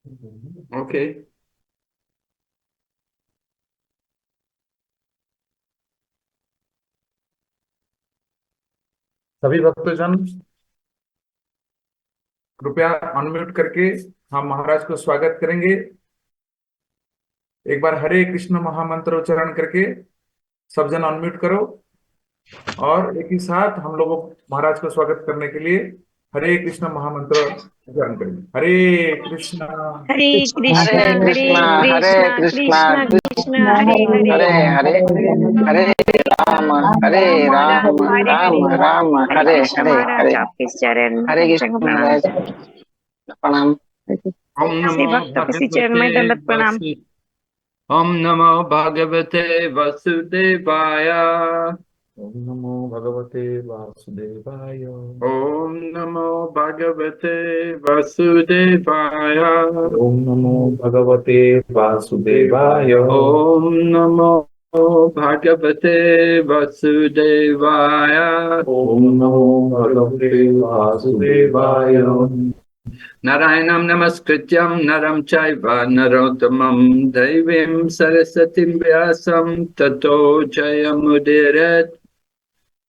Okay. सभी भक्तजन कृपया अनम्यूट करके हम महाराज को स्वागत करेंगे। एक बार हरे कृष्ण महामंत्र उच्चारण करके सब जन अनम्यूट करो और एक ही साथ हम लोगों महाराज को स्वागत करने के लिए हरे कृष्ण महामंत्र उच्चारण करेंगे। हरे कृष्णा हरे हरे कृष्णा हरे कृष्णा हरे कृष्णा कृष्णा कृष्णा कृष्णा हरे हरे हरे हरे हरे हरे राम हरे राम राम राम हरे राम हरे। राम हरे हरे कृष्ण हरे हरे। महाराज, आपके चरण में हरे संग कृष्ण प्रणाम। महाराज प्रणाम। ओम श्री नमो भक्तों के श्री चरण भगवते में दंडवत प्रणाम। वासु ओम नमो भगवते वसुदेवाय। ओम नमो भगवते वासुदेवाय। ओम नमो भगवते वसुदेवाय। ओम नमो भगवते वासुदेवाय। ओम नमो भगवते वसुदेवाय। ओम नमो भगवते वासुदेवाय। नारायणं नमस्कृत्यं नरं चैव नरोत्तमं दैवीं सरस्वतीं व्यासं ततो जयमुदीरयेत्।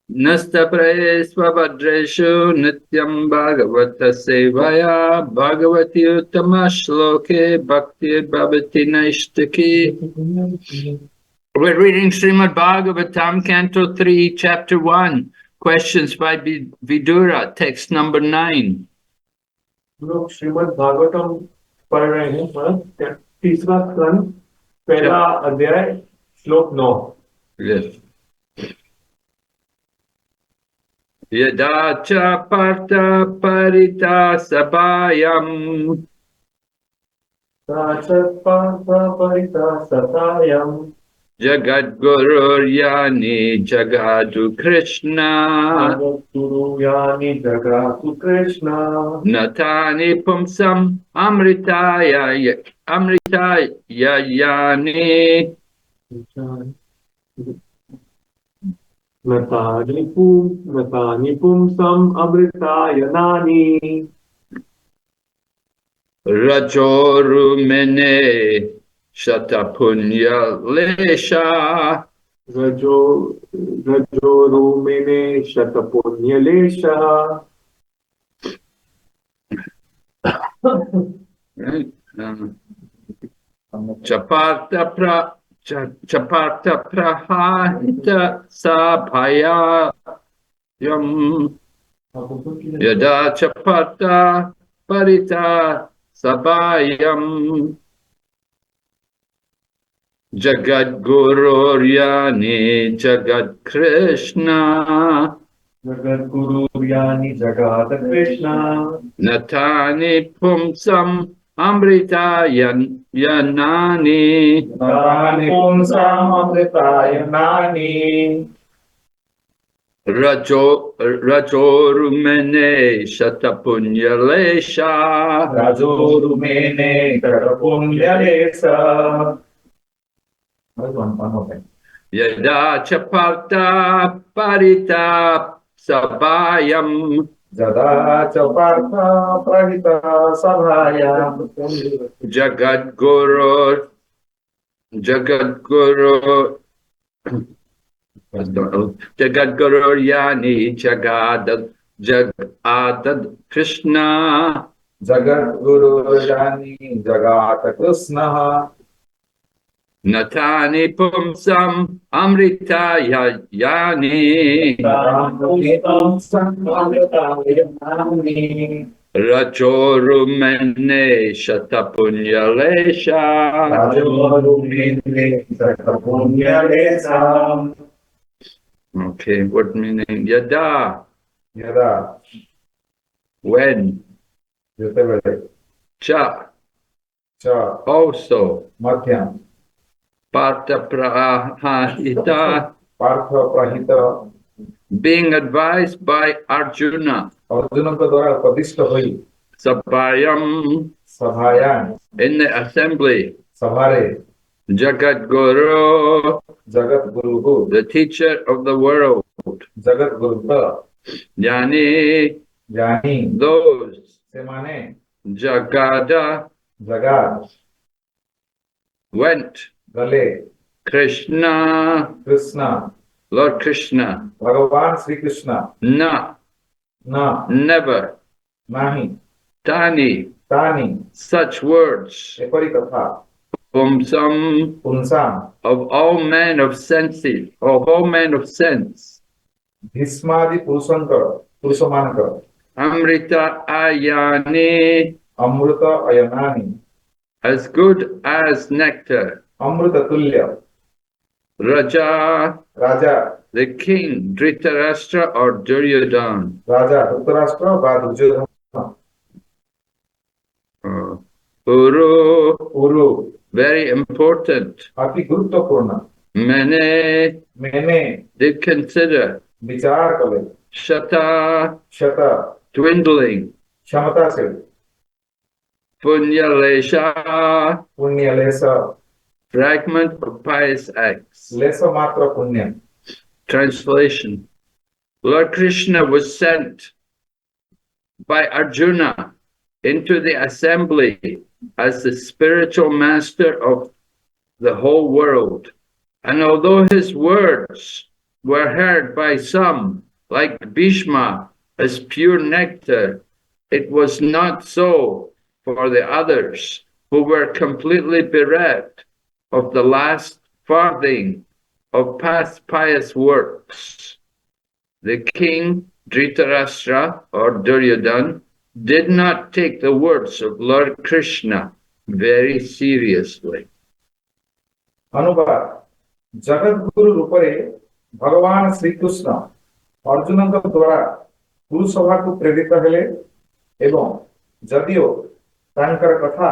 नस्तप्राये स्वभद्रेषु नित्यं भागवत सेवया Bhagwati उत्तमश्लोके भक्तिर्भवति नैष्टिकी। We're reading Srimad Bhagavatam, Canto 3, Chapter 1, Questions by Vidura, text number 9. लोग श्रीमद् भागवतम पढ़ रहे हैं, मतलब तीसरा स्कंद, पहला अध्याय, श्लोक 9। Yes. Yada cha parta parita sabhayam सतायम Jagadgurur Yani Jagadu Krishna गुरु यानी जगतु Krishna Natani Pumsam Amritaya Yani नतानि पुंसम् अमृतायनानि Rajorumene Shatapunya Lesha रजो रजोरुमेने शतपुण्यलेशः। Right? Chaparta prahita sabhayam yada chaparta parita sabhayam jagadgururyani jagad krishna जगद्गुरु यानी जगत Krishna natani pumsam yanani नतानि पुंसाम् अमृतायनानि Rajorumene Shatapunyalesha रजोरुमेने शतपुण्यलेशः। Yada Chaparta Parita Sabhayam जदा च पार्थ प्रहिता सभायां Jagadguru Jagadguru Jagadguru Yani Jagadad Krishna जगद्गुरु जानी जगात Krishna Natani Pumsam Amrita Yani Rajorumene Shatapunyalesha. Okay, what meaning? Yada, यदा when, जेतेबेले cha, च also, मध्यम parta prahita, Partha प्रहित being advised by Arjuna, Arjun के द्वारा उपदिष्ट हुई Sabhayam, सभायां in the assembly, सभारे Jagadguru, Jagat Guru the teacher of the world, Jagat Guru Yani, ज्ञानी those, से माने Jagada, जगात went गले Krishna, कृष्ण Lord Krishna, भगवान श्री कृष्ण na, न never, नाही tani, तानि such words एपरी कथा from some पुंसां of all men of senses, of all men of sense, भीष्मादि पुरुषमानकर Amrita ayani, Amrit अयनानि as good as nectar. अमृत तुल्य Raja, Raja the king, Dhritarashtra or Duryodhana. राजा धृतराष्ट्र व Duryodhan Uru, पूर्व very important. अति गुरुत्वपूर्ण Many मैंने did consider विचार करे Shata शत dwindling, क्षमता से Punyalesha, पुण्य less fragment of pious acts. Less मात्र पुण्य Translation. Lord Krishna was sent by Arjuna into the assembly as the spiritual master of the whole world. And although his words were heard by some, like Bhishma, as pure nectar, it was not so for the others who were completely bereft of the last farthing of past pious works. The king Dhritarashtra or Duryodhana did not take the words of Lord Krishna very seriously. अनुवाद जगत गुरु रूपरे भगवान श्री कृष्ण अर्जुन द्वारा कुरुसभा को प्रेरित हेले एवं जदिओ तांकर कथा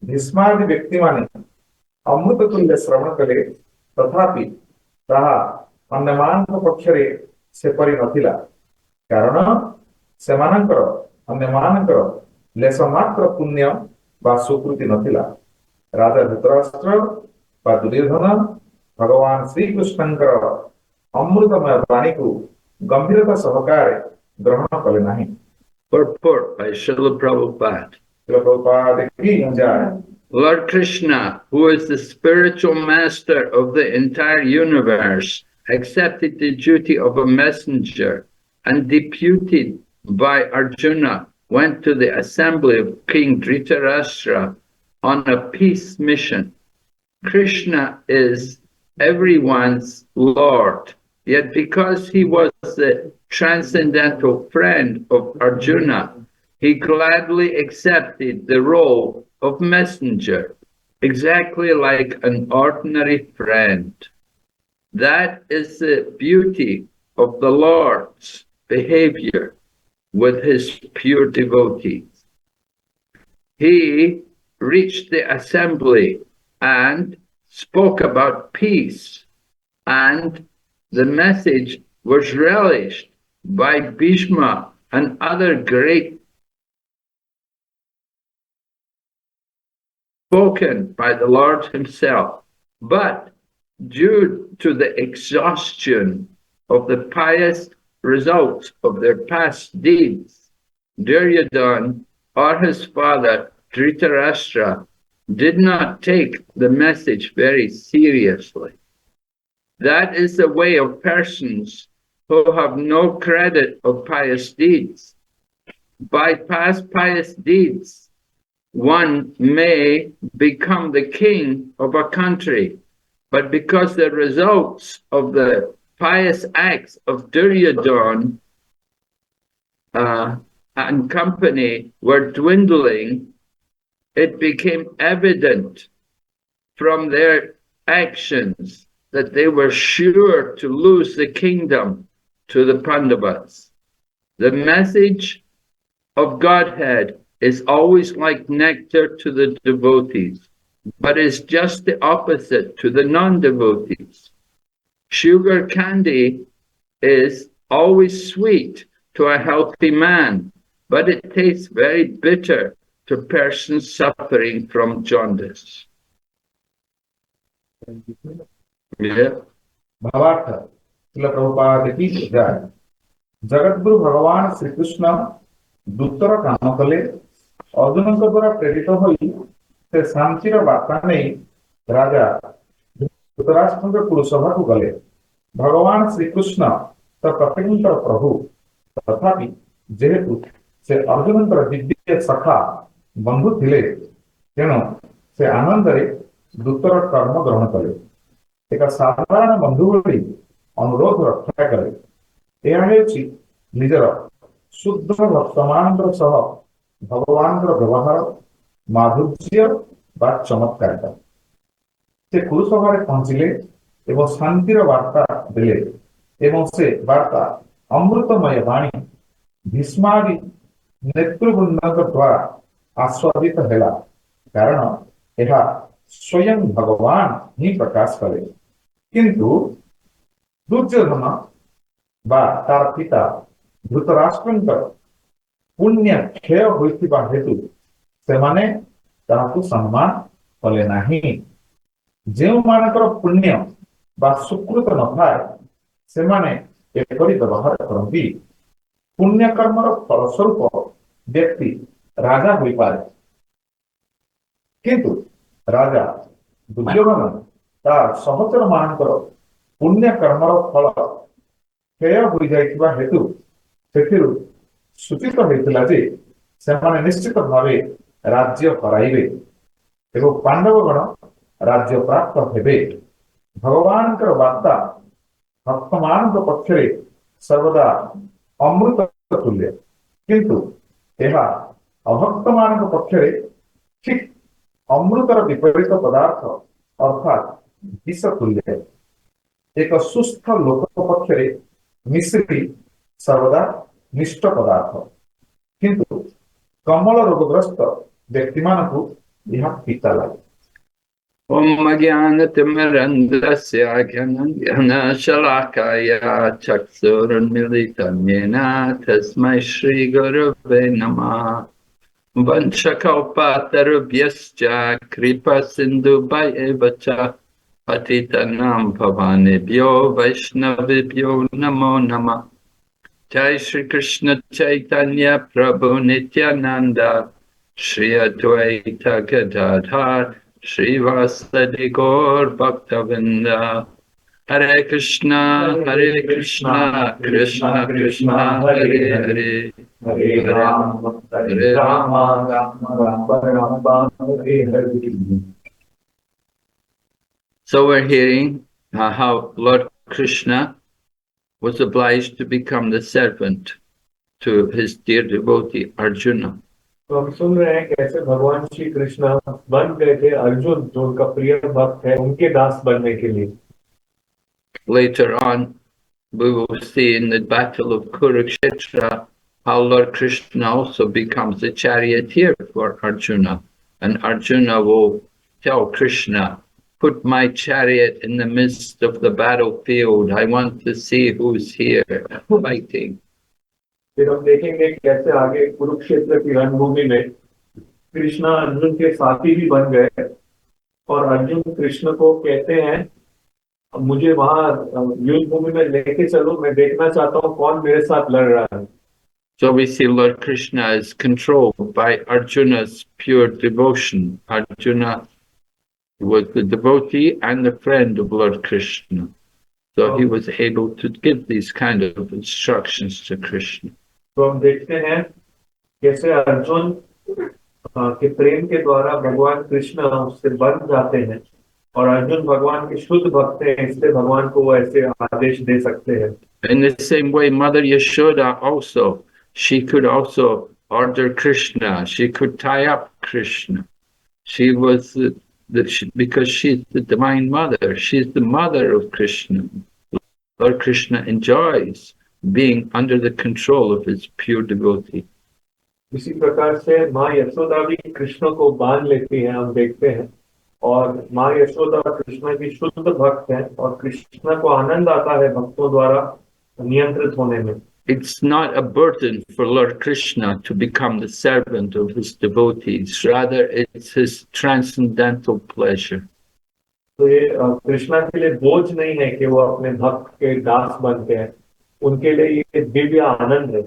भीष्मादि व्यक्ति माने अमृत तुल्य श्रवण कले तथापि ताहा अन्यमानक पक्षरे सेपरि नथिला कारण सेमानकर अन्यमानकर लेस मात्र पुण्य वा सुकृति नथिला राजा धृतराष्ट्र वा दुर्योधन भगवान श्री कृष्णंकर अमृतमय वाणी को गंभीरता सहकारे ग्रहण कले नाही Purport by Srila Prabhupada. Prabhupada की जय Lord Krishna, who is the spiritual master of the entire universe, accepted the duty of a messenger and deputed by Arjuna went to the assembly of King Dhritarashtra on a peace mission. Krishna is everyone's Lord, yet because he was the transcendental friend of Arjuna, he gladly accepted the role of messenger, exactly like an ordinary friend. That is the beauty of the Lord's behavior with his pure devotees. He reached the assembly and spoke about peace, and the message was relished by Bhishma and other great spoken by the Lord himself. But due to the exhaustion of the pious results of their past deeds, Duryodhana or his father Dhritarashtra did not take the message very seriously. That is the way of persons who have no credit of pious deeds. By past pious deeds, one may become the king of a country, but because the results of the pious acts of Duryodhana and company were dwindling, it became evident from their actions that they were sure to lose the kingdom to the Pandavas. The message of Godhead is always like nectar to the devotees, but is just the opposite to the non-devotees. Sugar candy is always sweet to a healthy man, but it tastes very bitter to persons suffering from jaundice. Yeah. भावार्थ श्रील प्रभुपाद की जय जगतगुरु भगवान श्री कृष्ण दूतर काम कले अर्जुन द्वारा प्रेरित होई से शांतिर बार्ता नहीं राजा धृतराष्ट्र कुरुसभा को गले भगवान श्री कृष्ण तो प्रत्यंतर प्रभु तथापि जेहेतु से अर्जुन दिव्य सखा बंधु थिले तेणु से आनंद दूतर कर्म ग्रहण कले एक साधारण बंधु भली अनुरोध रक्षा कले यह निजर शुद्ध भक्तमान सह भगवान व्यवहार माधुर्य बा चमत्कारिता से कुरुसभा पहुंचले एवं शांतिर वार्ता देले एवं से वार्ता अमृतमय वाणी भीष्मादि नेतृवृंद द्वारा आस्वादित है कारण यह स्वयं भगवान ही प्रकाश करे किंतु दुर्योधन बा तार पिता धृतराष्ट्र पुण्य क्षय होइथिबा हेतु सेमाने ताहाकु सम्मान कले नाही जेउ मानकर पुण्य बा सुकृत न थाए सेमाने एपरि व्यवहार करती पुण्य कर्मर फलस्वरूप व्यक्ति राजा होई पारे किंतु राजा दुर्योधन तार सहचर मानकर पुण्य कर्मर फल क्षय होई जाइथिबा हेतु सेथिरु सूचित होइतिला जे सेमाने निश्चित भावे राज्य हराइबे एवं पांडवगण राज्य प्राप्त हेबे भगवान वार्ता भक्तमान पक्षरे सर्वदा अमृत तुल्य किंतु यह अभक्त मान पक्षरे ठीक अमृतर विपरीत पदार्थ अर्थात विष तुल्य एक सुस्थ लोक पक्षरे मिश्री सर्वदा निष्ठ पदार्थ किंतु कमल रोगग्रस्त व्यक्ति मानकु यह पीता लगे Om Jnanatimmirandasya Jnanashalakaya Chaksurunmilitam Yena Tasmai Shri Gurave Namah Vanchakalpatarubhyascha Kripa Sindhu Bhayevacha Patitanam Pavanebhyo Vaishnavibhyo Namo Namah Jai Shri Krishna Chaitanya Prabhu Nityananda Shri Advaita Gadadhar Srivasadi Gaur Bhaktavinda Hare Krishna Krishna Krishna Hare Hare Hare Rama Hare Rama Rama Hare Hare. So we're hearing how Lord Krishna was obliged to become the servant to his dear devotee Arjuna. तो हम सुन रहे हैं कैसे भगवान श्री कृष्ण बन गए थे अर्जुन जो उनका प्रिय भक्त है उनके दास बनने के लिए. Later on, we will see in the battle of Kurukshetra how Lord Krishna also becomes a charioteer for Arjuna. And Arjuna will tell Krishna, put my chariot in the midst of the battlefield. I want to see who's here fighting. फिर हम देखेंगे कैसे आगे कुरुक्षेत्र की रणभूमि में कृष्णा अर्जुन के साथी भी बन गए और अर्जुन कृष्ण को कहते हैं मुझे वहां युद्ध भूमि में लेके चलो मैं देखना चाहता हूँ कौन मेरे साथ लड़ रहा है. So we see Lord Krishna is controlled by Arjuna's pure devotion. Arjuna was the devotee and the friend of Lord Krishna. So he was able to give these kind of instructions to Krishna. तो हम देखते हैं कैसे अर्जुन के प्रेम के द्वारा भगवान कृष्ण उससे बन जाते हैं और अर्जुन भगवान के शुद्ध भक्त हैं इसलिए भगवान को वो ऐसे आदेश दे सकते हैं. In the same way, Mother Yashoda also, she could also order Krishna. She could tie up Krishna. She was because she's the divine mother. She's the mother of Krishna. Lord Krishna enjoys being under the control of his pure devotee. इसी प्रकार से माँ यशोदा भी कृष्ण को बांध लेती हैं हम देखते हैं और माँ यशोदा कृष्ण की शुद्ध भक्त है और कृष्ण को आनंद आता है भक्तों द्वारा नियंत्रित होने में. It's not a burden for Lord Krishna to become the servant of his devotees. Rather, it's his transcendental pleasure. तो ये कृष्णा के लिए बोझ नहीं है कि वो अपने भक्त के दास बनते हैं. उनके लिए ये दिव्य आनंद है.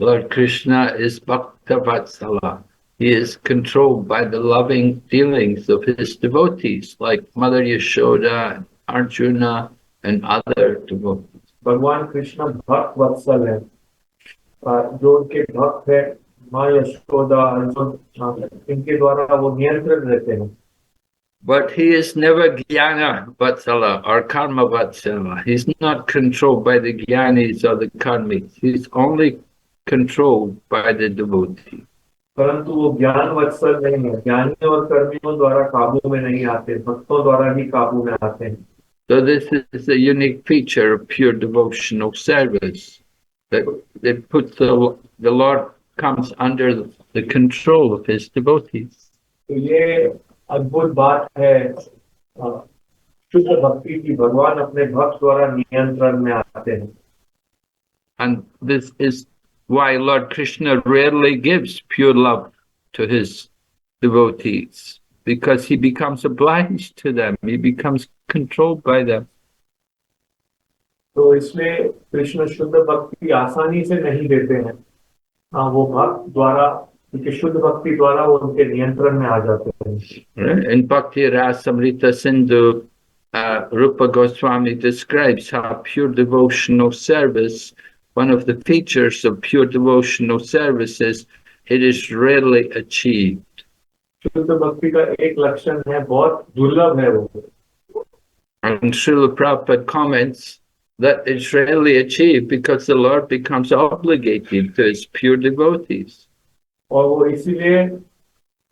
Lord Krishna is Bhakta Vatsala. he is controlled by the loving feelings of his devotees, like Mother Yashoda, Arjuna, and other devotees. भगवान कृष्ण भक्त वत्सल है, जो उनके भक्त है, माँ यशोदा, अर्जुन, इनके द्वारा वो नियंत्रण रहते हैं. But he is never Jnana Vatsala or Karma Vatsala. He's not controlled by the Jnanis or the Karmis. He's only controlled by the devotee. परंतु वो ज्ञान वत्सल नहीं है, ज्ञानी और कर्मियों द्वारा काबू में नहीं आते, भक्तों द्वारा ही काबू में आते हैं. So this is a unique feature of pure devotional service, that it puts the Lord comes under the control of his devotees. तो ये अद्भुत बात है शुद्ध भक्ति की, भगवान अपने भक्त द्वारा नियंत्रण में आते हैं. And this is why Lord Krishna rarely gives pure love to his devotees, because he becomes obliged to them, he becomes controlled by them. तो इसलिए कृष्ण शुद्ध भक्ति आसानी से नहीं देते हैं. वो भक्त द्वारा, क्योंकि शुद्ध भक्ति द्वारा वो उनके नियंत्रण में आ जाते हैं. In Bhakti Rasamrita Sindhu, Rupa Goswami describes how pure devotional service, one of the features of pure devotional service is it is rarely achieved. शुद्ध भक्ति का एक लक्षण है, बहुत दुर्लभ है वो. And Srila Prabhupada comments that it's rarely achieved because the Lord becomes obligated to his pure devotees. और वो इसीलिए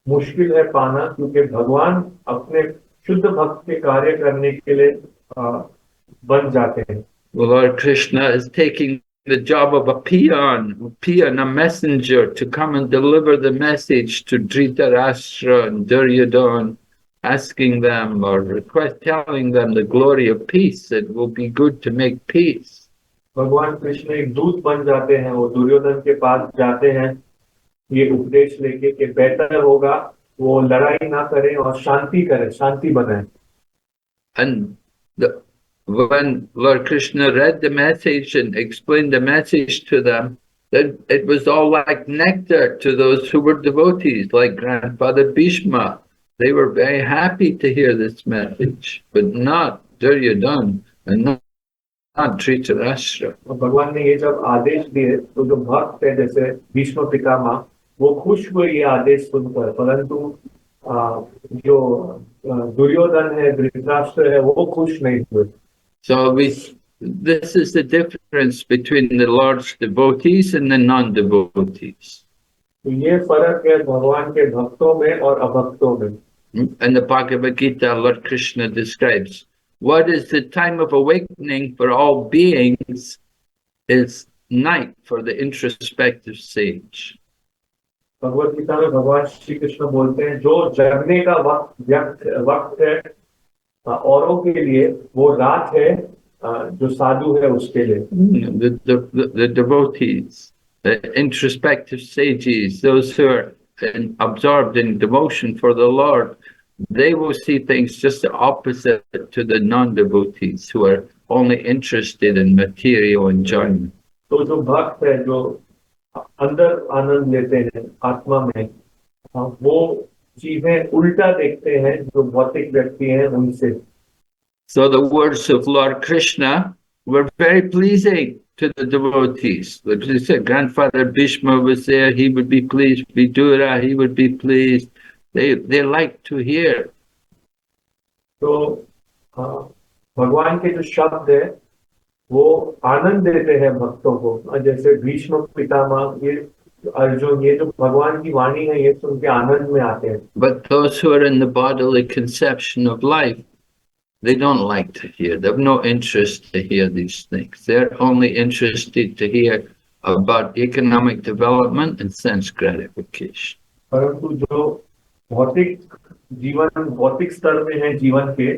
मुश्किल है पाना, क्योंकि भगवान अपने शुद्ध भक्त के कार्य करने के लिए बन जाते हैं. The Lord Krishna is taking the job of a peon, a messenger, to come and deliver the message to Dhritarashtra and Duryodhana, asking them or telling them the glory of peace. It will be good to make peace. भगवान कृष्ण एक दूत बन जाते हैं, वो दुर्योधन के पास जाते हैं ये उपदेश लेके कि बेहतर होगा वो लड़ाई ना करें और शांति करें, शांति बनाए. And when Lord Krishna read the message and explained the message to them, that it was all like nectar to those who were devotees, like Grandfather Bhishma. They were very happy to hear this message, but not Duryodhana and not Dhritarashtra. भगवान ने ये जब आदेश दिए तो जो भक्त है जैसे भीष्म पितामह, वो खुश हुए ये आदेश सुनकर, परंतु जो दुर्योधन है, धृतराष्ट्र है, वो खुश नहीं हुए. So this is the difference between the Lord's devotees and the non-devotees. तो ये फर्क है भगवान के भक्तों में और अभक्तों में. In the Bhagavad Gita, Lord Krishna describes what is the time of awakening for all beings is night for the introspective sage. Bhagavad Gita में भगवान श्री कृष्ण बोलते हैं जो जगने का वक्त है औरों के लिए, वो रात है जो साधु है उसके लिए. The devotees, the introspective sages, those who are absorbed in devotion for the Lord, they will see things just the opposite to the non-devotees who are only interested in material enjoyment. तो जो भक्त है, जो अंदर आनंद लेते हैं आत्मा में, वो चीजें उल्टा देखते हैं जो भौतिक व्यक्ति हैं उनसे. So the words of Lord Krishna were very pleasing to the devotees. Like you said, Grandfather Bhishma was there, he would be pleased. Vidura, he would be pleased. They like to hear. तो भगवान के जो शब्द है वो आनंद देते हैं भक्तों को, जैसे भीष्म पितामह, ये अर्जुन, ये जो भगवान की वाणी है ये सुन के आनंद में आते हैं. But those who are in the bodily conception of life, they don't like to hear. They have no interest to hear these things. They're only interested to hear about economic development and sense gratification. परंतु जो भौतिक स्तर में है जीवन के,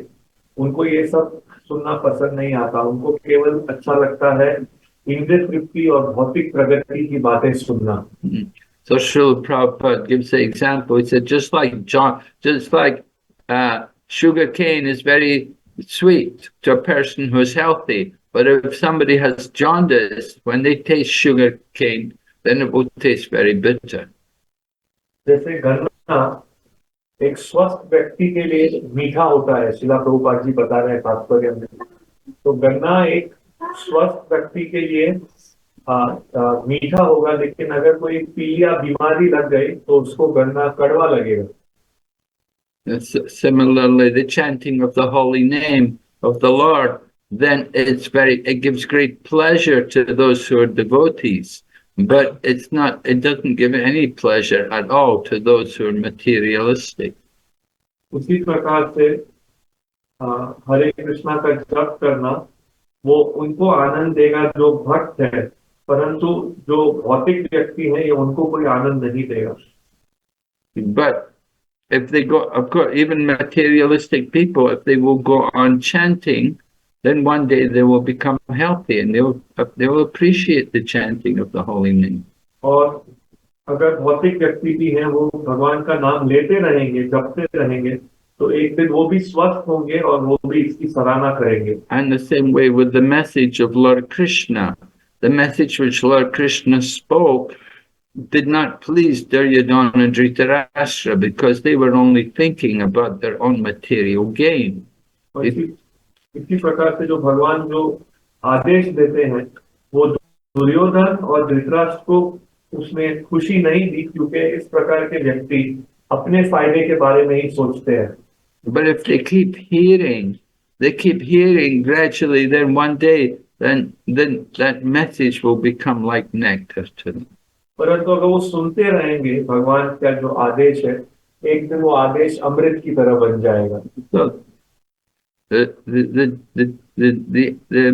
उनको ये सब सुनना पसंद नहीं आता. उनको केवल अच्छा लगता है इंद्रिय तृप्ति और भौतिक प्रगति की बातें सुनना. So Srila Prabhupada gives the example. He said, just like sugar cane is very sweet to a person who is healthy, but if somebody has jaundice, when they taste sugar cane, then it will taste very bitter. जैसे गन्ना एक स्वस्थ व्यक्ति के लिए मीठा होता है, शिला प्रभुपाद जी बता रहे हैं तात्पर्य में। तो गन्ना एक स्वस्थ व्यक्ति के लिए मीठा होगा, लेकिन अगर कोई पीलिया बीमारी लग गई तो उसको गन्ना कड़वा लगेगा। Similarly, the chanting of the holy name of the Lord, then it gives great pleasure to those who are devotees, but it doesn't give any pleasure at all to those who are materialistic. उसी प्रकार से हरे कृष्णा का जप करना वो उनको आनंद देगा जो भक्त है, परंतु जो भौतिक व्यक्ति है ये उनको कोई आनंद नहीं देगा। But if they go, of course, even materialistic people, if they will go on chanting, then one day they will become healthy and they will appreciate the chanting of the holy name. और अगर भौतिक व्यक्ति भी हैं वो भगवान का नाम लेते रहेंगे, जपते रहेंगे, तो एक दिन वो भी स्वस्थ होंगे और वो भी इसकी सराहना करेंगे। And the same way with the message of Lord Krishna, the message which Lord Krishna spoke did not please Duryodhana and Dhritarashtra because they were only thinking about their own material gain. और इसी प्रकार से जो भगवान जो आदेश देते हैं वो दुर्योधन और धृतराष्ट्र को उसमें खुशी नहीं दी, क्योंकि इस प्रकार के व्यक्ति अपने फायदे के बारे में ही सोचते हैं। But if they keep hearing gradually, then one day, then that message will become like nectar to them. परंतु अगर वो सुनते रहेंगे भगवान का जो आदेश है, एक दिन वो आदेश अमृत की तरह बन जाएगा। So the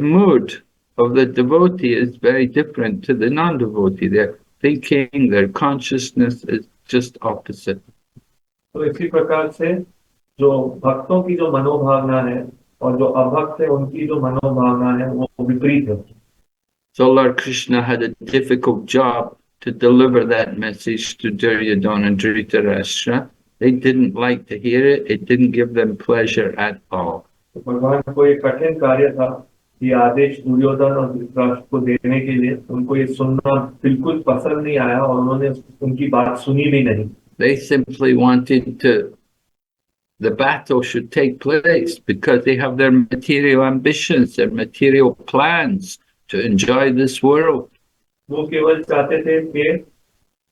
mood of the devotee is very different to the non-devotee. Their thinking, their consciousness is just opposite. तो इसी प्रकार से जो भक्तों की जो मनोभावना है और जो अभक्त है उनकी जो मनोभावना है वो विपरीत है। So Lord Krishna had a difficult job to deliver that message to Duryodhana and Dhritarashtra. They didn't like to hear it. It didn't give them pleasure at all. तो भगवान को एक कठिन कार्य था ये आदेश दुर्योधन और धृतराष्ट्र को देने के लिए। उनको ये सुनना बिल्कुल पसंद नहीं आया और उन्होंने उनकी बात सुनी भी नहीं। They simply wanted the battle should take place because they have their material ambitions, their material plans to enjoy this world. वो केवल चाहते थे कि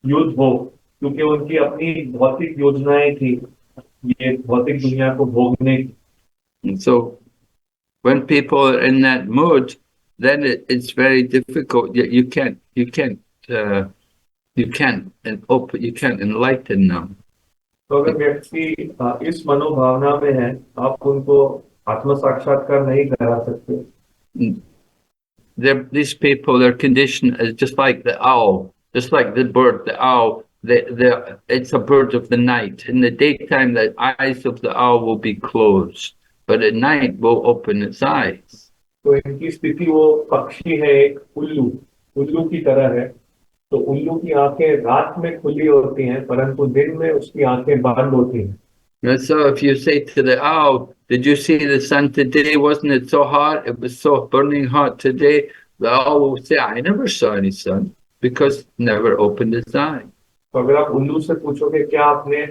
युद्ध हो, क्योंकि उनकी अपनी भौतिक योजनाएं थी ये भौतिक दुनिया को भोगने की। And so when people are in that mood, then it's very difficult. You can't enlighten them. तो अगर व्यक्ति इस मनोभावना में है, आप उनको आत्म साक्षात्कार नहीं करा सकते। These people, their condition is just like the owl, just like the bird, the owl. It's a bird of the night. In the daytime, the eyes of the owl will be closed, but at night will open its eyes. तो इनकी स्थिति वो पक्षी है, एक उल्लू की तरह है। तो उल्लू की आंखें रात में खुली होती हैं, परंतु दिन में उसकी आंखें बंद होती हैं। And so if you say to the owl, did you see the sun today? Wasn't it so hot? It was so burning hot today. The owl will say, I never saw any sun because it never opened its eye. तो अगर आप उल्लू से पूछोगे क्या आपने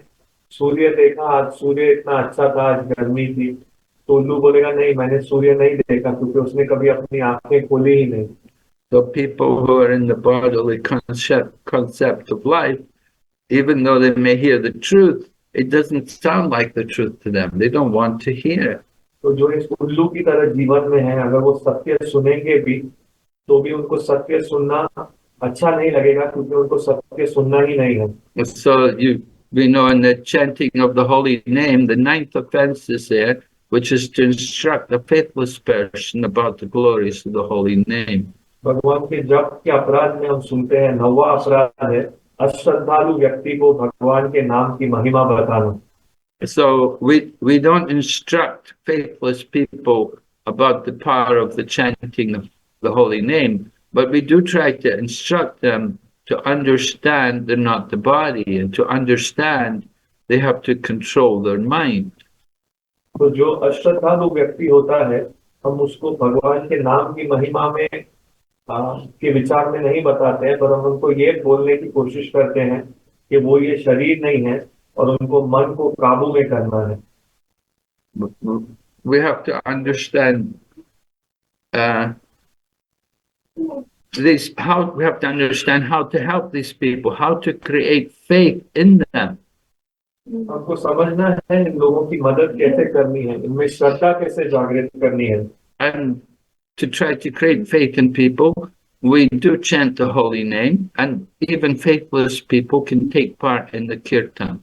सूर्य देखा, आज सूर्य इतना अच्छा था, आज गर्मी थी, तो उल्लू बोलेगा नहीं, मैंने सूर्य नहीं देखा, क्योंकि उसने कभी अपनी आंखें खोली ही नहीं। So people who are in the bodily concept of life, even though they may hear the truth, it doesn't sound like the truth to them. They don't want to hear it. तो जो इस उल्लू की तरह जीवन में है, अगर वो सत्य सुनेंगे भी तो भी उनको सत्य सुनना अच्छा नहीं लगेगा, क्योंकि उनको सत्य सुनना ही नहीं है। So we know in the chanting of the holy name, the ninth offense is there, which is to instruct a faithless person about the glories of the holy name. भगवान के जप के अपराध में हम सुनते हैं 9वां अपराध है अश्रद्धालु व्यक्ति को भगवान के नाम की महिमा बताना। So we don't instruct faithless people about the power of the chanting of the holy name, but we do try to instruct them to understand they're not the body, and to understand they have to control their mind. तो जो अश्रद्धालु व्यक्ति होता है, हम उसको भगवान के नाम की महिमा में के विचार में नहीं बताते हैं, पर हम उनको ये बोलने की कोशिश करते हैं कि वो ये शरीर नहीं है और उनको मन को काबू में करना है। We have to understand uh, we have to understand how to help these people, how to create faith in them. हमको समझना है इन लोगों की मदद कैसे करनी है, इनमें श्रद्धा कैसे जागृत करनी है। And to try to create faith in people, we do chant the holy name, and even faithless people can take part in the kirtan.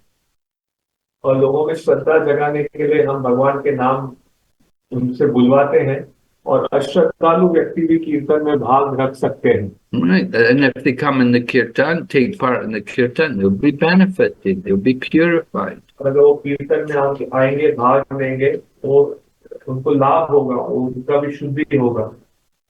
और लोगों में श्रद्धा जगाने के लिए हम भगवान के नाम उनसे बुलवाते हैं और अश्रद्धालु व्यक्ति भी कीर्तन में भाग रख सकते हैं। Right, and if they come in the kirtan, take part in the kirtan, they'll be benefited, they'll be purified. अगर वो कीर्तन में आएंगे, भाग लेंगे, तो उनको लाभ होगा, उनका भी शुद्धि होगा।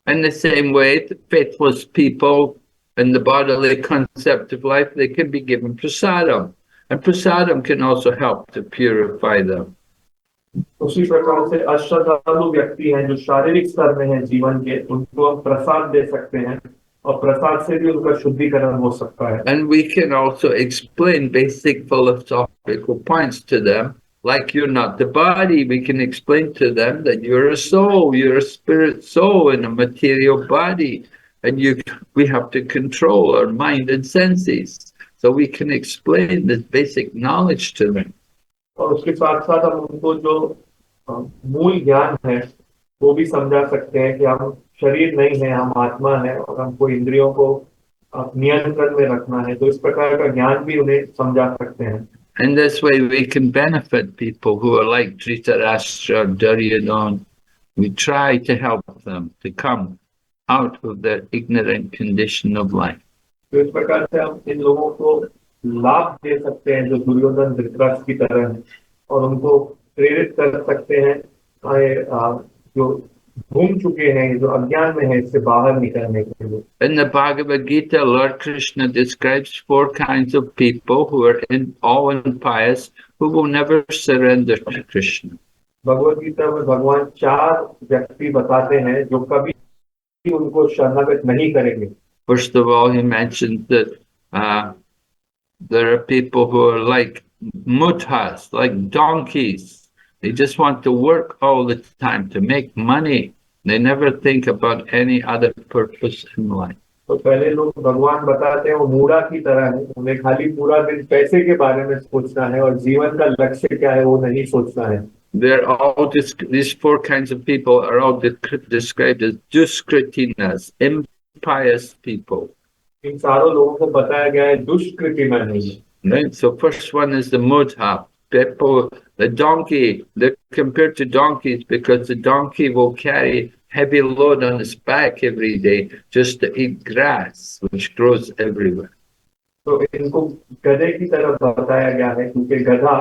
In the same way, the faithless people in the bodily concept of life, they can be given prasadam, and prasadam can also help to purify them. उसी प्रकार से अश्रद्धालु व्यक्ति हैं जो शारीरिक स्तर में हैं जीवन के, उनको हम प्रसाद दे सकते हैं और प्रसाद से भी उनका शुद्धिकरण हो सकता है। And we can also explain basic philosophical points to them, like you're not the body. We can explain to them that you're a soul, you're a spirit soul in a material body, and we have to control our mind and senses. So we can explain this basic knowledge to them. और उसके साथ साथ हम उनको जो मूल ज्ञान है वो भी समझा सकते हैं कि हम शरीर नहीं है, हम आत्मा है और हमको इंद्रियों को नियंत्रण में रखना है। तो इस प्रकार का ज्ञान भी उन्हें समझा सकते हैं। In this way, we can benefit people who are like Dhritarashtra, Duryodhana. We try to help them to come out of their ignorant condition of life. तो इस प्रकार से हम इन लोगों को लाभ दे सकते हैं जो दुर्योधन धृतराष्ट्र की तरह है, और उनको प्रेरित कर सकते हैं जो घूम चुके हैं, जो अज्ञान में है, इससे बाहर निकलने के लिए। In the Bhagavad Gita, Lord Krishna describes 4 kinds of people who are all impious, who will never surrender to Krishna. Bhagavad Gita में भगवान 4 व्यक्ति बताते हैं जो कभी उनको शरणागत नहीं करेंगे। First of all, he mentioned that there are people who are like muthas, like donkeys. They just want to work all the time to make money. They never think about any other purpose in life. तो पहले लोग भगवान बताते हैं वो मूढ़ा की तरह है, उन्हें खाली पूरा दिन पैसे के बारे में सोचना है और जीवन का लक्ष्य क्या है वो नहीं सोचना है। They're all these 4 kinds of people are all described as duskritinas, impious people. इन सारों लोगों को बताया गया है दुष्कृति में नहीं। Right. So first one is the mudha. People, the donkey, they're compared to donkeys because the donkey will carry heavy load on its back every day just to eat grass, which grows everywhere. तो इनको गधे की तरह बताया गया है क्योंकि गधा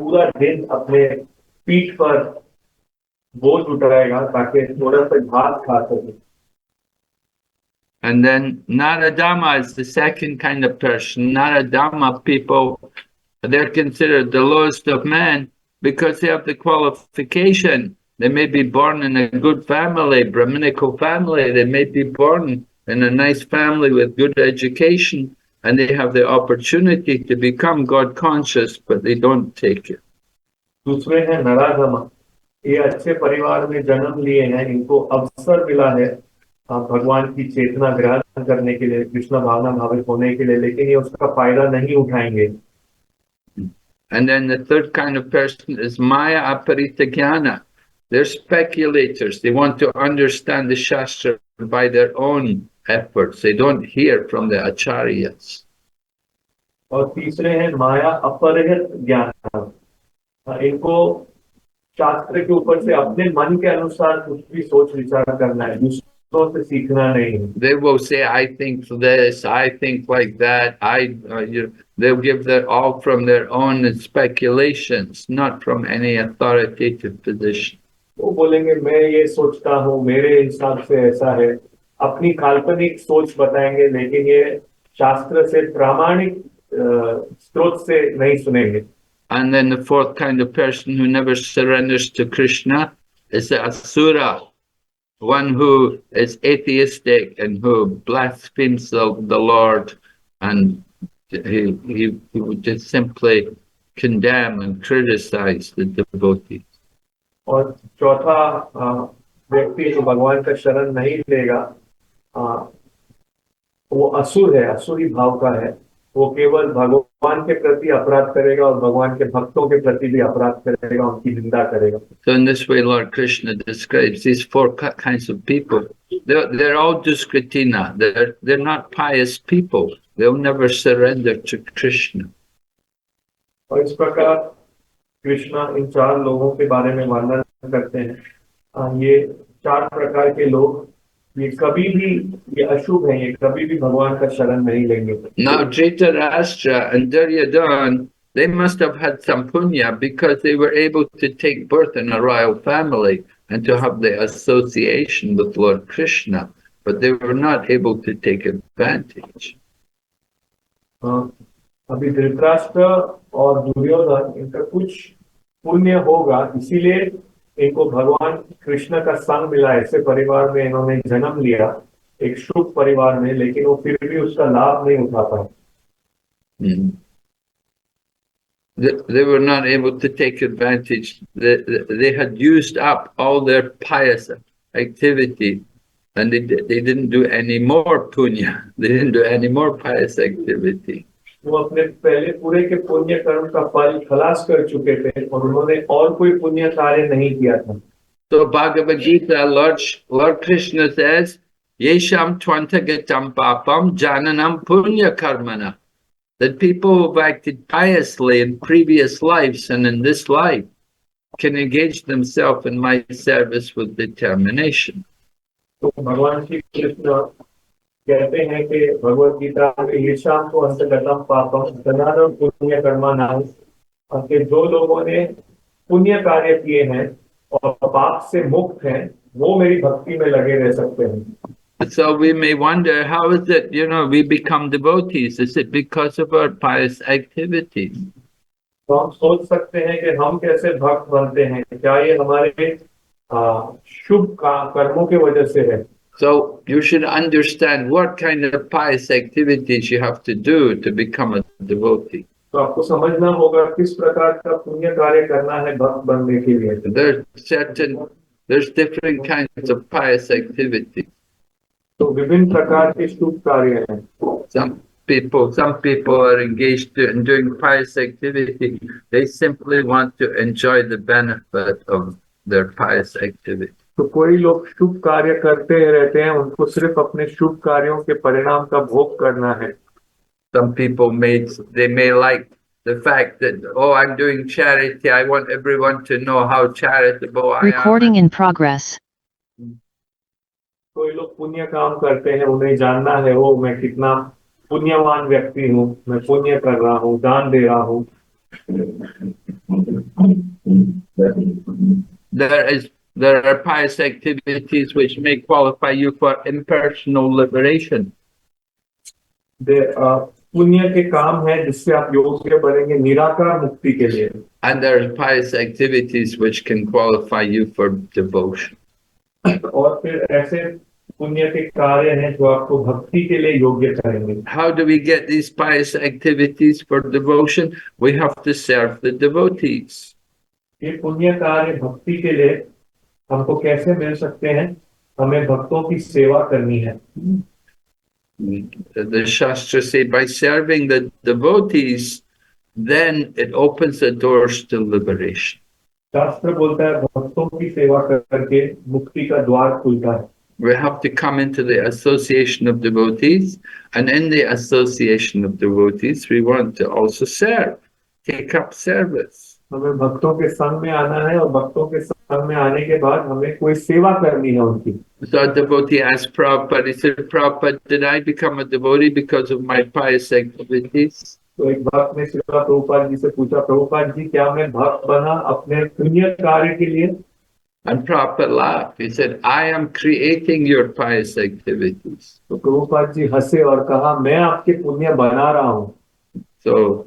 पूरा दिन अपने पीठ पर बोझ उठाएगा ताकि थोड़ा सा घास खा सके। And then Naradama is the second kind of person. Naradama people, they're considered the lowest of men because they have the qualification. They may be born in a good family, Brahminical family. They may be born in a nice family with good education, and they have the opportunity to become God conscious, but they don't take it. दूसरे हैं नराधमा, ये अच्छे परिवार में जन्म लिए हैं, इनको अवसर मिला है भगवान की चेतना ग्रहण करने के लिए, कृष्ण भावना भावित होने के लिए, लेकिन ये उसका फायदा नहीं उठाएंगे। And then the third kind of person is Maya Aparita Jnana. They're speculators. They want to understand the Shastra by their own efforts. They don't hear from the acharyas. और तीसरे हैं माया अपरिहित ज्ञान, इनको शास्त्र के ऊपर से अपने मन के अनुसार कुछ भी सोच विचार करना है, दूसरों से सीखना नहीं। They will say, I think this, I think like that. They'll give their all from their own speculations, not from any authoritative position. वो बोलेंगे मैं ये सोचता हूँ, मेरे हिसाब से ऐसा है, अपनी काल्पनिक सोच बताएंगे, लेकिन ये शास्त्र से प्रामाणिक स्रोत से नहीं सुनेंगे। And then the fourth kind of person who never surrenders to Krishna is the asura, one who is atheistic and who blasphemes the Lord and he would just simply condemn and criticize the devotees. और चौथा व्यक्ति जो भगवान का शरण नहीं लेगा, वो असुर है, असुरी भाव का है। वो केवल भगवान के प्रति अपराध करेगा और भगवान के भक्तों के प्रति भी अपराध करेगा, उनकी निंदा करेगा। So in this way, Lord Krishna describes these four kinds of people. They're all duskritina. They're not pious people. They'll never surrender to Krishna. और इस प्रकार कृष्णा इन चार लोगों के बारे में वर्णन करते हैं। ये चार प्रकार के लोग, ये कभी भी, ये अशुभ हैं, ये कभी भी भगवान का शरण नहीं लेंगे। Now Dhritarashtra and Duryodhana, they must have had some punya because they were able to take birth in a royal family and to have the association with Lord Krishna, but they were not able to take advantage. अभी धृतराष्ट्र और दुर्योधन, इनका कुछ पुण्य होगा, इसीलिए इनको भगवान कृष्ण का संग मिला। ऐसे परिवार में इन्होंने जन्म लिया, एक शुभ परिवार में, लेकिन वो फिर भी उसका लाभ नहीं उठा पाए। They were not able to take advantage. They had used up all their pious activity, and they didn't do any more punya. They didn't do any more pious activity. वो अपने पहले पूरे के पुण्य कर्म का फल खलास कर चुके थे और उन्होंने और कोई पुण्य कार्य नहीं किया था। So Bhagavad Gita, Lord Krishna says, Yesham tvantagatam papam jananam punya karmana. That people who've acted piously in previous lives and in this life can engage themselves in my service with determination. तो भगवान श्री कृष्ण कहते हैं कि भगवद गीता में येषां तो अंतगतम पापम जनानम पुण्य कर्मणाम, कि जो लोगों ने पुण्य कार्य किए हैं और पाप से मुक्त हैं, वो मेरी भक्ति में लगे रह सकते हैं। So we may wonder, how is it, we become devotees? Is it because of our pious activities? तो हम सोच सकते हैं कि हम कैसे भक्त बनते हैं, क्या ये हमारे शुभ कर्मों की वजह से है। So you should understand what kind of pious activities you have to do to become a devotee. तो आपको समझना होगा किस प्रकार का पुण्य कार्य करना है भक्त बनने के लिए। There's different kinds of pious activities. तो विभिन्न प्रकार के शुभ कार्य हैं। Some people are engaged in doing pious activity. They simply want to enjoy the benefit of their pious activity. तो कोई लोग शुभ कार्य करते रहते हैं, उनको सिर्फ अपने शुभ कार्यों के परिणाम का भोग करना है। Some people may like the fact that, oh, I'm doing charity. I want everyone to know how charitable I am. Recording in progress. कोई लोग पुण्य काम करते हैं, उन्हें जानना है, वो मैं कितना पुण्यवान व्यक्ति हूँ, मैं पुण्य कर रहा हूँ, दान दे रहा हूँ। There are pious activities which may qualify you for impersonal liberation. पुण्य के काम है जिससे आप योग्य बनेंगे निराकार मुक्ति के लिए। And there are pious activities which can qualify you for devotion. और फिर ऐसे पुण्य के कार्य हैं जो आपको भक्ति के लिए योग्य करेंगे। How do we get these pious activities for devotion? We have to serve the devotees. ये पुण्य कार्य भक्ति के लिए हमको कैसे मिल सकते हैं? हमें भक्तों की सेवा करनी है। The Shastras say by serving the devotees, then it opens the doors to liberation. शास्त्र बोलता है भक्तों की सेवा करके मुक्ति का द्वार खुलता है। We have to come into the association of devotees, and in the association of devotees, we want to also serve, take up service. हमें भक्तों के संग में आना है और भक्तों के संग में आने के बाद हमें कोई सेवा करनी है उनकी। So a devotee asked Prabhupada, he said, Prabhupada, did I become a devotee because of my pious activities? तो एक भक्त ने श्री प्रभुपाद जी से पूछा, प्रभुपाद जी क्या मैं भक्त बना अपने पुण्य कार्य के लिए? And Prabhupada laughed. He said, I am creating your pious activities. तो प्रभुपाद जी हंसे और कहा, मैं आपके पुण्य बना रहा हूँ। So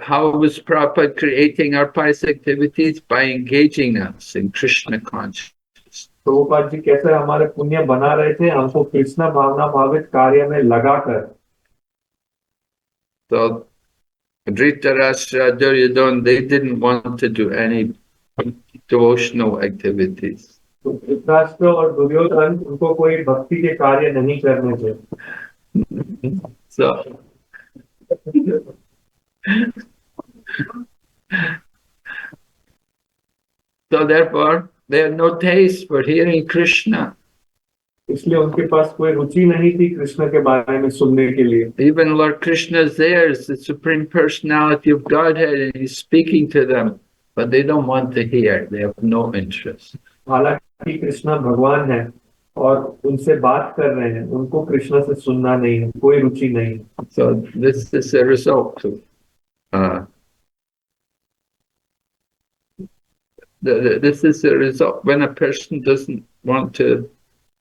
how was Prabhupada creating our pious activities? By engaging us in Krishna consciousness. Prabhupada ji कैसे हमारे पुण्य बना रहे थे? हमको कृष्ण भावना भावित कार्य में लगाकर। So Dhritarashtra, Duryodhana, they didn't want to do any devotional activities. तो धृतराष्ट्र और दुर्योधन उनको कोई भक्ति के कार्य नहीं करने थे। So, so therefore, they had no taste for hearing Krishna. इसलिए उनके पास कोई रुचि नहीं थी कृष्ण के बारे में सुनने के लिए। Even Lord Krishna is there as the Supreme Personality of Godhead, and He's speaking to them, but they don't want to hear. They have no interest. हालांकि कृष्ण भगवान है और उनसे बात कर रहे हैं, उनको कृष्ण से सुनना नहीं है, कोई रुचि नहीं। So this is a result of this is a result when a person doesn't want to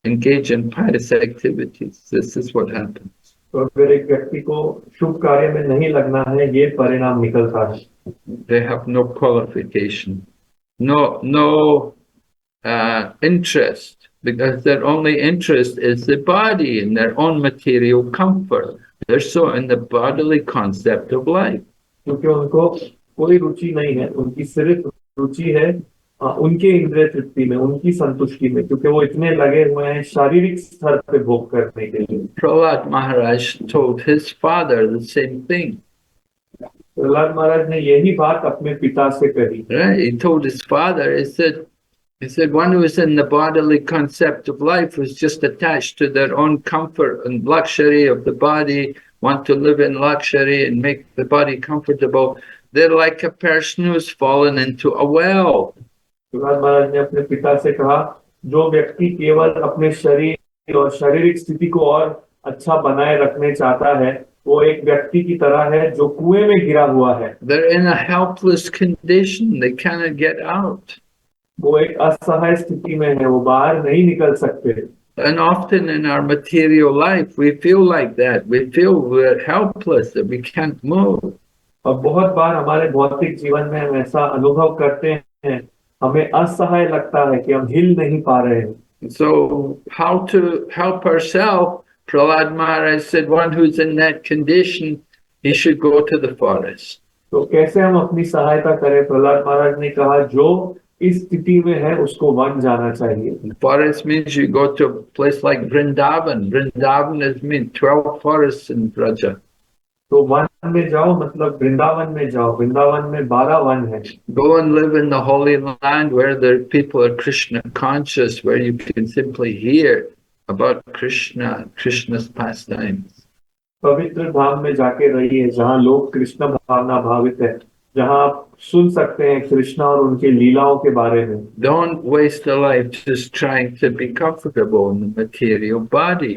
engage in pious activities. This is what happens. तो अगर एक व्यक्ति को शुभ कार्य में नहीं लगना है, ये परिणाम निकलता है। They have no qualification, no interest, because their only interest is the body and their own material comfort. They're so in the bodily concept of life. क्योंकि उनको कोई रुचि नहीं है, उनकी सिर्फ रुचि है उनके इंद्रिय तृप्ति में, उनकी संतुष्टि में, क्योंकि वो इतने लगे हुए हैं शारीरिक स्तर पे भोग करने के लिए। Prahlad Maharaj told his father the same thing. Prahlad महाराज ने यही बात अपने पिता से कही। Right? He told his father, he said, one who is in the bodily concept of life, who's just attached to their own comfort and luxury of the body, want to live in luxury and make the body comfortable, they're like a person who's fallen into a well. Prahlad महाराज ने अपने पिता से कहा, जो व्यक्ति केवल अपने शरीर और शारीरिक स्थिति को और अच्छा बनाए रखने चाहता है, वो एक व्यक्ति की तरह है जो कुएं में गिरा हुआ है। They're in a helpless condition. They cannot get out. वो एक असहाय स्थिति में है, वो बाहर नहीं निकल सकते। And often in our material life, we feel like that. We feel we're helpless, that we can't move. और बहुत बार हमारे भौतिक जीवन में हम ऐसा अनुभव करते हैं, हमें असहाय लगता है कि हम हिल नहीं पा रहे हैं। So how to help ourselves? Prahlad Maharaj said one who's in that condition, he should go to the forest. तो कैसे हम अपनी सहायता करें? प्रहलाद महाराज ने कहा, जो इस स्थिति में है उसको वन जाना चाहिए। Forest means you go to a place like Vrindavan. Vrindavan is mean 12 forests in Braja. तो वन में जाओ मतलब वृंदावन में जाओ, वृंदावन में 12 वन है। Go and live in the holy land where the people are Krishna conscious, where you can simply hear about Krishna, Krishna's pastimes. पवित्र धाम में जाके रहिए, जहाँ लोग कृष्ण भावना भावित है, जहाँ आप सुन सकते हैं कृष्णा और उनके लीलाओं के बारे में। Don't waste a life just trying to be comfortable in the material body.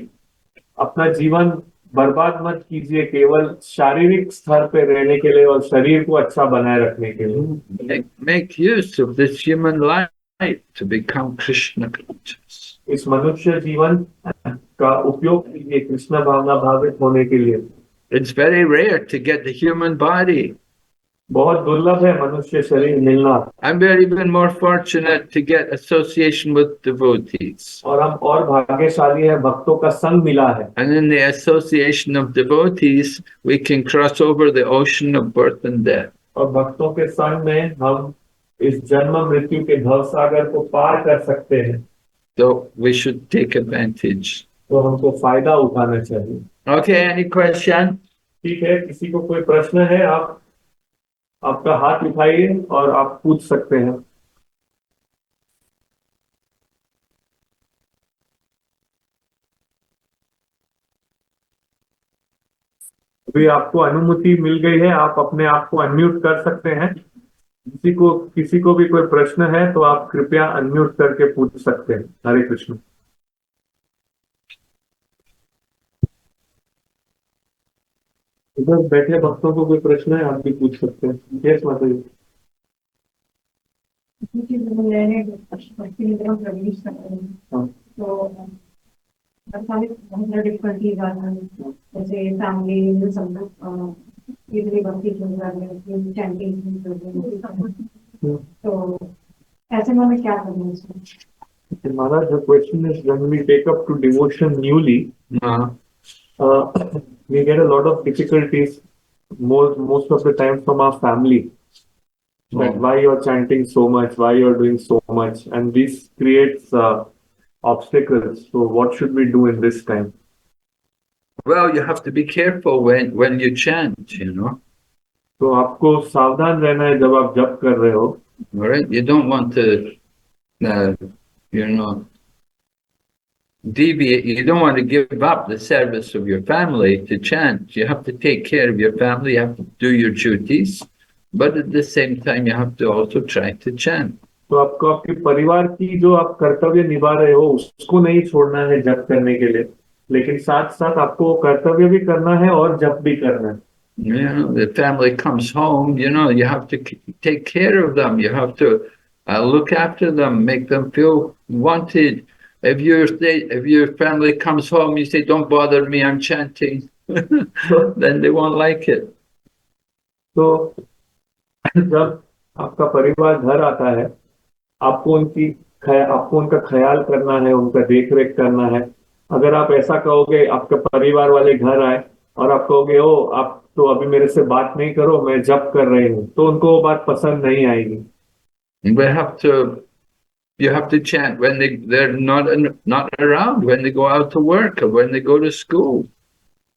अपना जीवन बर्बाद मत कीजिए केवल शारीरिक स्तर पे रहने के लिए और शरीर को अच्छा बनाए रखने के लिए। Make use of this human life to become Krishna conscious. इस मनुष्य जीवन का उपयोग कीजिए कृष्ण भावना भावित होने के लिए। It's very rare to get the human body. बहुत दुर्लभ है मनुष्य शरीर मिलना। And we're even more fortunate to get association with devotees. और हम और भाग्यशाली हैं, भक्तों का संग मिला है। And in the association of devotees, we can cross over the ocean of birth and death. और भक्तों के संग में हम इस जन्म मृत्यु के भवसागर को पार कर सकते हैं। So we should take advantage. तो हमको फायदा उठाना चाहिए। Okay, any question? ठीक है, किसी को कोई प्रश्न है, आप आपका हाथ उठाइए और आप पूछ सकते हैं। अभी आपको अनुमति मिल गई है, आप अपने आप को अनम्यूट कर सकते हैं। किसी को भी कोई प्रश्न है तो आप कृपया अनम्यूट करके पूछ सकते हैं। हरे कृष्ण। इधर बैठे भक्तों को कोई प्रश्न है, आप भी पूछ सकते हैं। यस माता जी। हाँ। डिफिकल्टीज आ रही है, जैसे फैमिली में सब लोग इधर भक्ति चल रहे हैं, चैंटिंग चल रही है, तो ऐसे में हमें क्या करना चाहिए? Maharaj, the question is, when we take up to devotion newly, we get a lot of difficulties most of the time from our family that Oh. why you're chanting so much, why you're doing so much, and this creates obstacles. So what should we do in this time? Well, you have to be careful when you chant, you know. तो आपको सावधान रहना है जब आप जप कर रहे हो. All right, you don't want to, you know, deviate. You don't want to give up the service of your family to chant. You have to take care of your family. You have to do your duties, but at the same time, you have to also try to chant. तो आपको आपके परिवार की जो आप कर्तव्य निभा रहे हो उसको नहीं छोड़ना है जप करने के लिए, लेकिन साथ साथ आपको कर्तव्य भी करना है और जप भी करना है. You know, the family comes home, you know, you have to take care of them. You have to look after them, make them feel wanted. If your family comes home, you say, "Don't bother me, I'm chanting," then they won't like it. तो जब आपका परिवार घर आता है, आपको आपको उनका ख्याल करना है, उनका देख रेख करना है. अगर आप ऐसा कहोगे, आपके परिवार वाले घर आए और आप कहोगे ओ आप तो अभी मेरे से बात नहीं करो, मैं जप कर रही हूँ, तो उनको वो बात पसंद नहीं आएगी. You have to chant when they're not around, when they go out to work or when they go to school.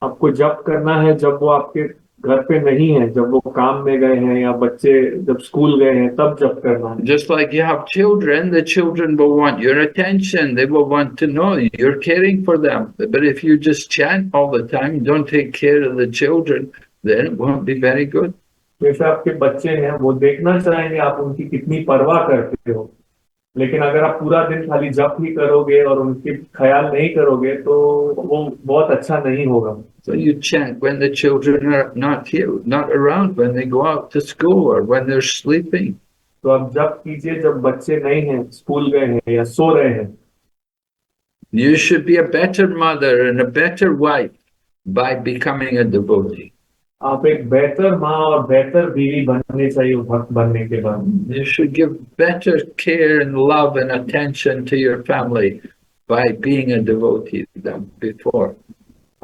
आपको जप करना है जब वो आपके घर पे नहीं है, जब वो काम में गए हैं या बच्चे जब स्कूल गए हैं, तब जप करना है. Just like you have children, the children will want your attention. They will want to know you're caring for them. But if you just chant all the time, you don't take care of the children, then it won't be very good. जैसे आपके बच्चे हैं, वो देखना चाहेंगे आप उनकी कितनी परवाह करते हो, लेकिन अगर आप पूरा दिन खाली जप ही करोगे और उनकी ख्याल नहीं करोगे तो वो बहुत अच्छा नहीं होगा. So you chant when the children are not here, not around, when they go out to school or when they're sleeping. तो आप जप कीजिए जब बच्चे नहीं हैं, स्कूल गए हैं या सो रहे हैं. You should be a better mother and a better wife by becoming a devotee. आप एक बेहतर माँ और बेहतर बीवी बनने चाहिए भक्त बनने के बाद. You should give better care and love and attention to your family by being a devotee than before.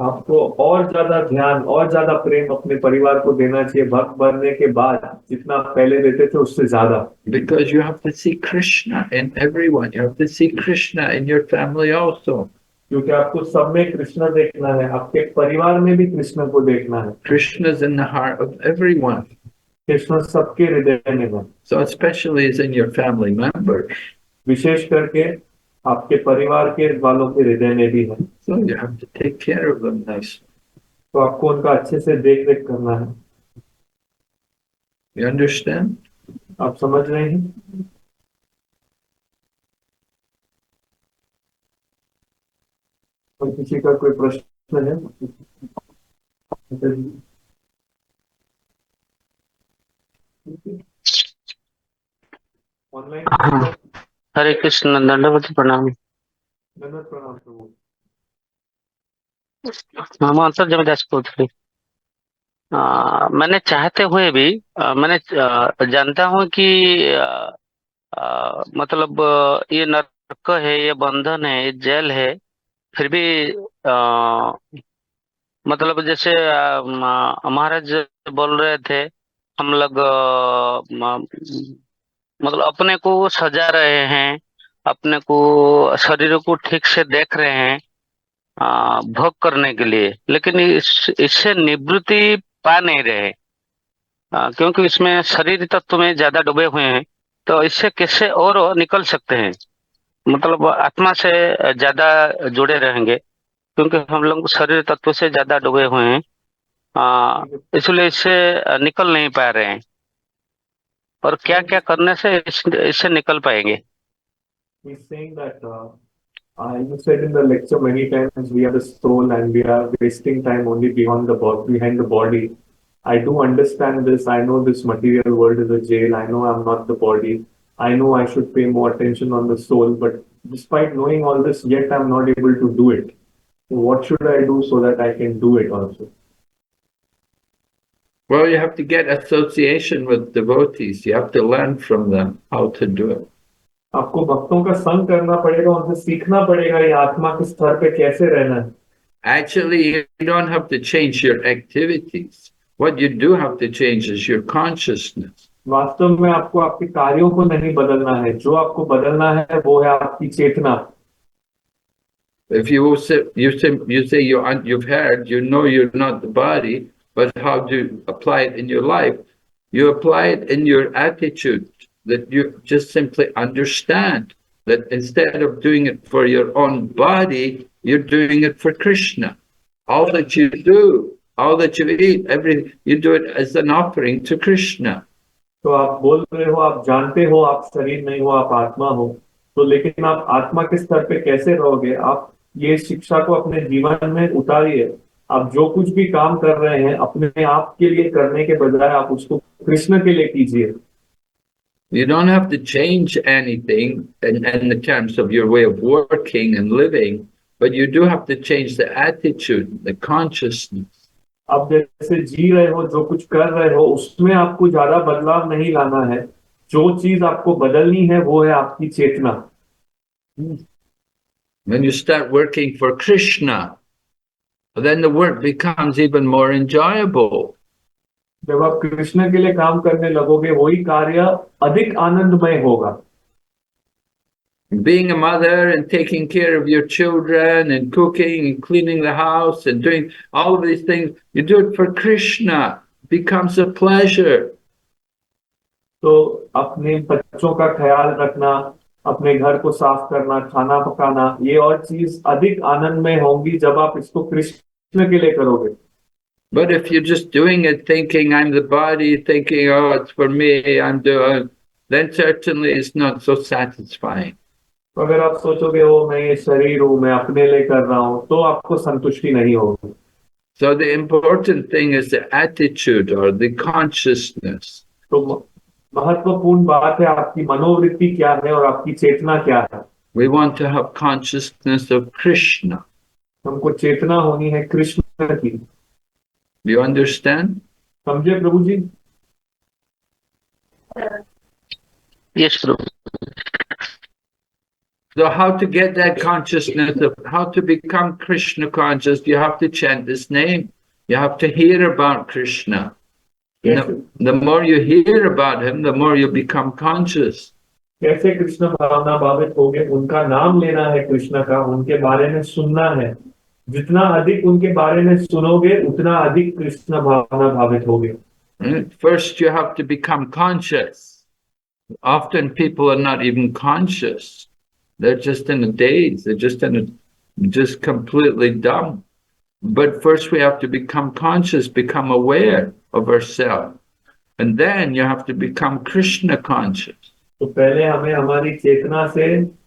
आपको और ज्यादा ध्यान और ज्यादा प्रेम अपने परिवार को देना चाहिए भक्त बनने के बाद, जितना आप पहले देते थे उससे ज्यादा. Because you have to see Krishna in everyone. You have to see Krishna in your family also. क्योंकि आपको सब में कृष्ण देखना है, आपके परिवार में भी कृष्ण को देखना है. Krishna is in the heart of everyone. Krishna सबके हृदय में है. So especially is in your family members. विशेष करके आपके परिवार के वालों के हृदय में भी है. So you have to take care of them nicely. तो आपको उनका अच्छे से देख रेख करना है. You understand? आप समझ रहे हैं? और किसी का कोई प्रश्न है? ऑनलाइन. हरे कृष्ण, दंडवत प्रणाम. धन्यवाद. प्रणाम प्रभु. हम अंतर जमदास कोतरी. मैंने चाहते हुए भी मैंने जानता हूँ कि मतलब ये नरक है, ये बंधन है, ये जेल है. फिर भी मतलब जैसे महाराज बोल रहे थे, हम लोग मतलब अपने को सजा रहे हैं, अपने को शरीर को ठीक से देख रहे हैं भोग करने के लिए, लेकिन इससे निवृत्ति पा नहीं रहे क्योंकि इसमें शरीर तत्व में ज्यादा डूबे हुए हैं. तो इससे कैसे और निकल सकते हैं, मतलब आत्मा से ज्यादा जुड़े रहेंगे, क्योंकि हम लोग शरीर तत्व से ज्यादा डूबे हुए हैं, इसलिए इससे निकल नहीं पा रहे हैं. और क्या क्या करने से इससे निकल पाएंगे? He's saying that you said in the lecture many times we are the soul and we are wasting time only behind the body. I do understand this. I know this material world is a jail. I know I'm not the body. I know I should pay more attention on the soul. But despite knowing all this, yet I'm not able to do it. So what should I do so that I can do it also? Well, you have to get association with devotees. You have to learn from them how to do it. आपको भक्तों का संग करना पड़ेगा, उनसे सीखना पड़ेगा ये आत्मा के स्तर पे कैसे रहना है. Actually, you don't have to change your activities. What you do have to change is your consciousness. वास्तव में आपको आपके कार्यों को नहीं बदलना है, जो आपको बदलना है वो है आपकी चेतना। If you say you've heard, you know you're not the body, but how do you apply it in your life? You apply it in your attitude, that you just simply understand that instead of doing it for your own body, you're doing it for Krishna. All that you do, all that you eat, everything, you do it as an offering to Krishna. तो आप बोल रहे हो, आप जानते हो आप शरीर नहीं हो, आप आत्मा हो, तो लेकिन आप आत्मा के स्तर पे कैसे रहोगे? आप ये शिक्षा को अपने जीवन में उतारिए। आप जो कुछ भी काम कर रहे हैं अपने आप के लिए करने के बजाय आप उसको कृष्ण के लिए कीजिए। You don't have to change anything in the terms of your way of working and living, but you do have to change the attitude, the consciousness. आप जैसे जी रहे हो, जो कुछ कर रहे हो, उसमें आपको ज्यादा बदलाव नहीं लाना है। जो चीज आपको बदलनी है वो है आपकी चेतना। When you start working for Krishna, then the work becomes even more enjoyable. जब आप कृष्ण के लिए काम करने लगोगे वही कार्य अधिक आनंदमय होगा। Being a mother and taking care of your children and cooking and cleaning the house and doing all of these things, you do it for Krishna, it becomes a pleasure. तो अपने बच्चों का ख्याल रखना, अपने घर को साफ करना, खाना पकाना, ये और चीज अधिक आनंदमय होंगी जब आप इसको कृष्ण के लिए करोगे। But if you're just doing it thinking I'm the body, thinking, oh, it's for me, I'm doing, then certainly it's not so satisfying. अगर आप सोचोगे हो मैं ये शरीर हूँ, मैं अपने लिए कर रहा हूँ, तो आपको संतुष्टि नहीं होगी। So the important thing is the attitude or the consciousness. तो महत्वपूर्ण बात है आपकी मनोवृत्ति क्या है और आपकी चेतना क्या है। We want to have consciousness of Krishna. हमको चेतना होनी है कृष्ण की। Do you understand? समझे प्रभु जी? Yes, Prabhu. So how to get that consciousness of how to become Krishna conscious? You have to chant this name. You have to hear about Krishna. Yes. The more you hear about him, the more you become conscious. कैसे कृष्ण भावना भावित होगे? उनका नाम लेना है, कृष्ण का, उनके बारे में सुनना है। जितना अधिक उनके बारे में सुनोगे उतना अधिक कृष्ण भावना भावित होगे। First you have to become conscious. Often people are not even conscious. They're just in a daze. They're just completely dumb. But first we have to become conscious, become aware of ourselves. And then you have to become Krishna conscious. तो पहले हमें हमारी चेतना से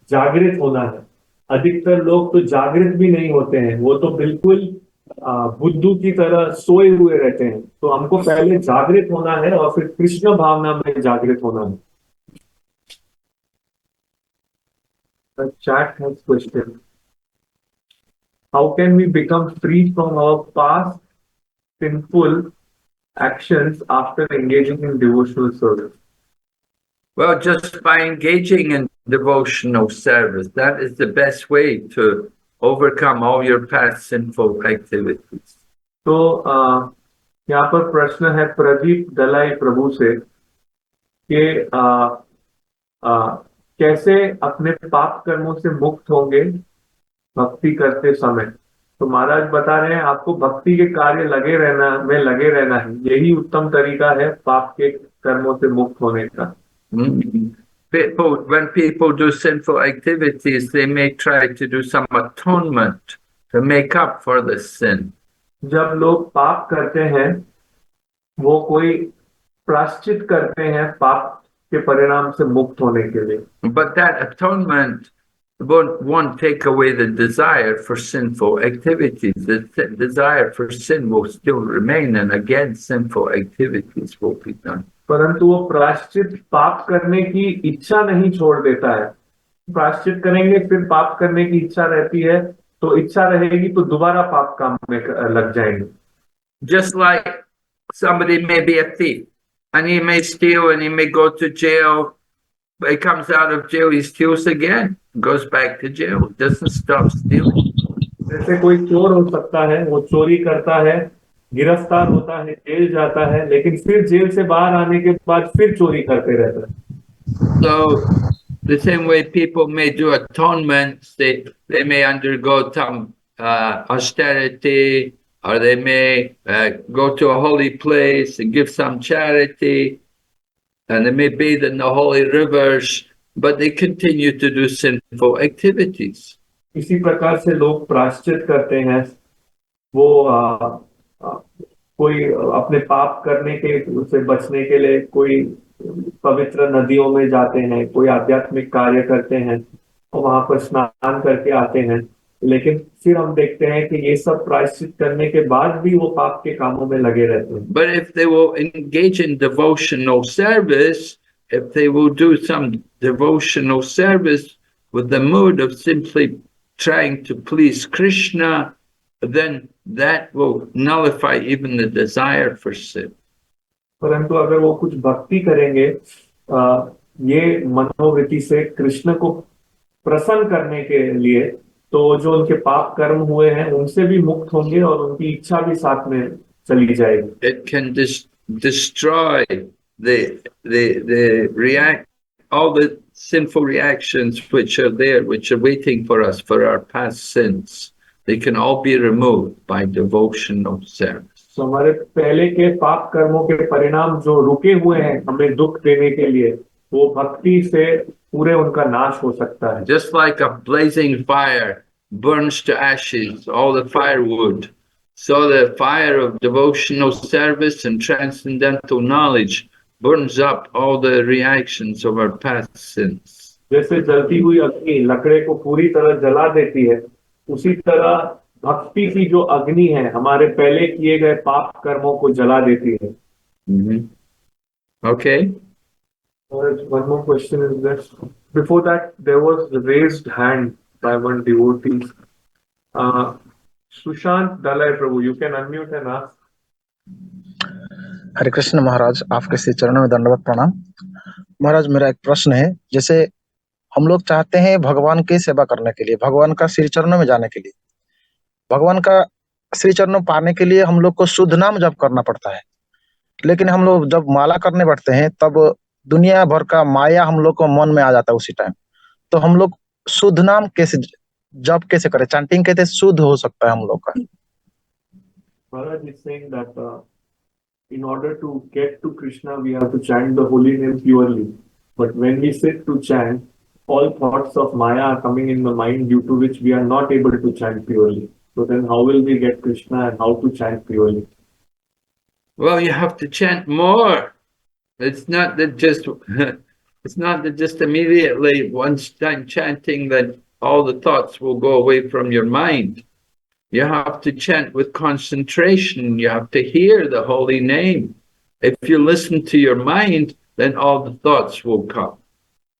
जागृत होना है। अधिकतर लोग तो जागृत भी नहीं होते हैं, वो तो बिल्कुल बुद्धू की तरह सोए हुए रहते हैं। तो हमको पहले जागृत होना है और फिर कृष्ण भावना में जागृत होना है। The chat has question. How can we become free from our past sinful actions after engaging in devotional service? Well, just by engaging in devotional service, that is the best way to overcome all your past sinful activities. तो यहाँ पर प्रश्न है प्रदीप दलाई प्रभु से कि कैसे अपने पाप कर्मों से मुक्त होंगे भक्ति करते समय। तो महाराज बता रहे हैं आपको भक्ति के कार्य लगे रहना है, यही उत्तम तरीका है पाप के कर्मों से मुक्त होने का। When people do sinful activities, they may try to do some atonement to make up for the sin. जब लोग पाप करते हैं वो कोई प्रायश्चित करते हैं पाप के परिणाम से मुक्त होने के लिए। But that atonement won't take away the desire for sinful activities. The desire for sin will still remain, and again sinful activities will be done. परंतु वो प्रायश्चित पाप करने की इच्छा नहीं छोड़ देता है। प्रायश्चित करेंगे फिर पाप करने की इच्छा रहती है, तो इच्छा रहेगी तो दोबारा पाप काम में लग जाएंगे। Just like somebody may be a thief and he may steal and he may go to jail, but he comes out of jail, he steals again, goes back to jail, doesn't stop stealing. जैसे कोई चोर हो सकता है, वो चोरी करता है, गिरफ्तार होता है, जेल जाता है, लेकिन फिर जेल से बाहर आने के बाद फिर चोरी करते रहता है। So the same way people may do atonements, they may undergo some austerity, or they may go to a holy place and give some charity, and they may bathe in the holy rivers, but they continue to do sinful activities. इसी प्रकार से लोग प्रायश्चित करते हैं, वो आ, कोई अपने पाप करने के से बचने के लिए कोई पवित्र नदियों में जाते हैं, कोई आध्यात्मिक कार्य करते हैं और वहां पर स्नान करके आते हैं, लेकिन फिर हम देखते हैं कि ये सब प्रायश्चित करने के बाद भी वो पाप के कामों में लगे रहते हैं। But if they will engage in devotional service, if they will do some devotional service with the mood of simply trying to please Krishna, then that will nullify even the desire for sin. परंतु अगर वो कुछ भक्ति करेंगे ये मनोवृत्ति से कृष्ण को प्रसन्न करने के लिए, तो जो उनके पाप कर्म हुए हैं उनसे भी मुक्त होंगे और उनकी इच्छा भी साथ में चली जाएगी। It can destroy the react all the sinful reactions which are there, which are waiting for us for our past sins. They can all be removed by devotional service. तो हमारे पहले के पाप कर्मों के परिणाम जो रुके हुए हैं हमें दुख देने के लिए, वो भक्ति से पूरे उनका नाश हो सकता है। Just like a blazing fire burns to ashes all the firewood, so the fire of devotional service and transcendental knowledge burns up all the reactions of our past sins. जैसे जलती हुई अग्नि लकड़े को पूरी तरह जला देती है, उसी तरह भक्ति की जो अग्नि है हमारे पहले किए गए पाप कर्मों को जला देती है। Okay. One more question is that before that there was raised hand by one devotee. Sushant Dalai Prabhu, you can unmute and ask. हरे कृष्ण महाराज, आपके श्री चरणों में दंडवत प्रणाम। महाराज, मेरा एक प्रश्न है, जैसे हम लोग चाहते हैं भगवान की सेवा करने के लिए, भगवान का श्री चरणों में जाने के लिए, भगवान का श्री चरणों पाने के लिए हम लोग को शुद्ध नाम जप करना पड़ता है, लेकिन हम लोग जब माला करने बैठते हैं तब दुनिया भर का माया हम लोग को मन में आ जाता है उसी टाइम। तो हम लोग शुद्ध नाम कैसे जप कैसे करें, चैंटिंग कैसे शुद्ध हो सकता है हम लोग का? Maharaj is saying that in order to get to Krishna we have to chant the holy name purely, but when we sit to chant, all thoughts of Maya are coming in the mind, due to which we are not able to chant purely. So then how will we get Krishna and how to chant purely? Well, you have to chant more. It's not that just it's not that just immediately once time chanting that all the thoughts will go away from your mind. You have to chant with concentration. You have to hear the holy name. If you listen to your mind, then all the thoughts will come.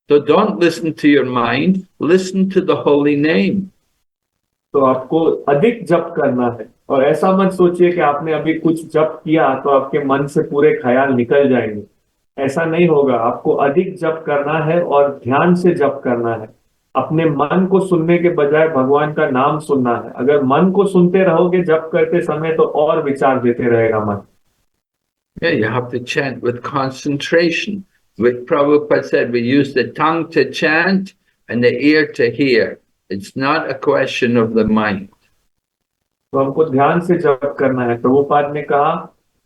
So don't listen to your mind, listen to the holy name. तो आपको अधिक जप करना है, और ऐसा मत सोचिए कि आपने अभी कुछ जप किया तो आपके मन से पूरे ख्याल निकल जाएंगे। ऐसा नहीं होगा, आपको अधिक जप करना है और ध्यान से जप करना है। अपने मन को सुनने के बजाय भगवान का नाम सुनना है। अगर मन को सुनते रहोगे जप करते समय तो और विचार देते रहेगा मन। Yeah, you have to chant with concentration. With Prabhupada said, we use the tongue to chant and the ear to hear. It's not a question of the mind. तो हमको ध्यान से जप करना है। प्रभुपाद ने कहा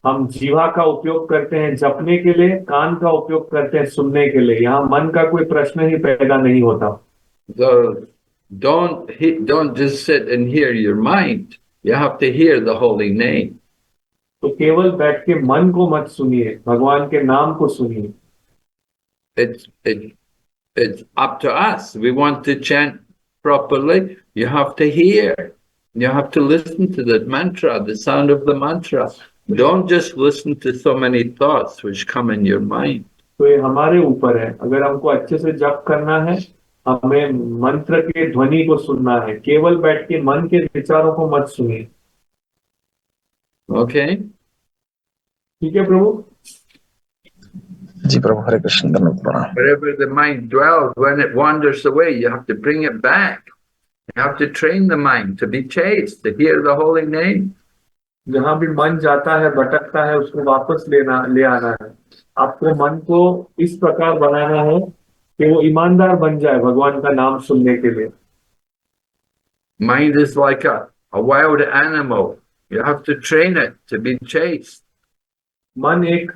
हम जीवा का उपयोग करते हैं जपने के लिए, कान का उपयोग करते हैं सुनने के लिए। यहाँ मन का कोई प्रश्न ही पैदा नहीं होता। So don't just sit and hear your mind. You have to hear the holy name. तो केवल बैठ के मन को मत सुनिए, भगवान के नाम को सुनिए। It's up to us. We want to chant properly. You have to hear. You have to listen to the mantra, the sound of the mantra. Don't just listen to so many thoughts which come in your mind. तो ये हमारे ऊपर है। अगर हमको अच्छे से जप करना है, हमें मंत्र के ध्वनि को सुनना है। केवल बैठ के मन के विचारों को मत सुनिए। Okay? ठीक है प्रभु? जी प्रभु, हरे कृष्ण, धन्यवाद प्रणाम। Wherever the mind dwells, when it wanders away, you have to bring it back. You have to train the mind to be chaste, to hear the holy name. जहां भी मन जाता है, भटकता है, उसको वापस ले आना है। आपको मन को इस प्रकार बनाना है कि वो ईमानदार बन जाए भगवान का नाम सुनने के लिए। Mind is like a wild animal. You have to train it to be chased. मन एक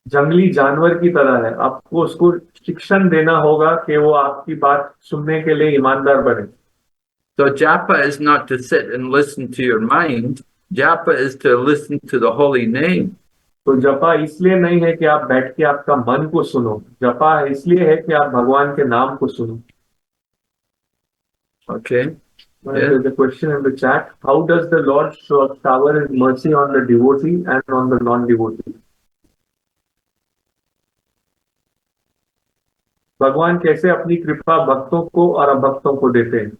जंगली जानवर की तरह है, आपको उसको शिक्षण देना होगा कि वो आपकी बात सुनने के लिए ईमानदार बने। So japa is not to sit and listen to your mind. Japa is to listen to the holy name. तो जपा इसलिए नहीं है कि आप बैठ के आपका मन को सुनो, जपा इसलिए है कि आप भगवान के नाम को सुनो। Okay. There's a question in the chat. How does the Lord shower His mercy on the devotee and on the non-devotee? भगवान कैसे अपनी कृपा भक्तों को और अभक्तों को देते हैं?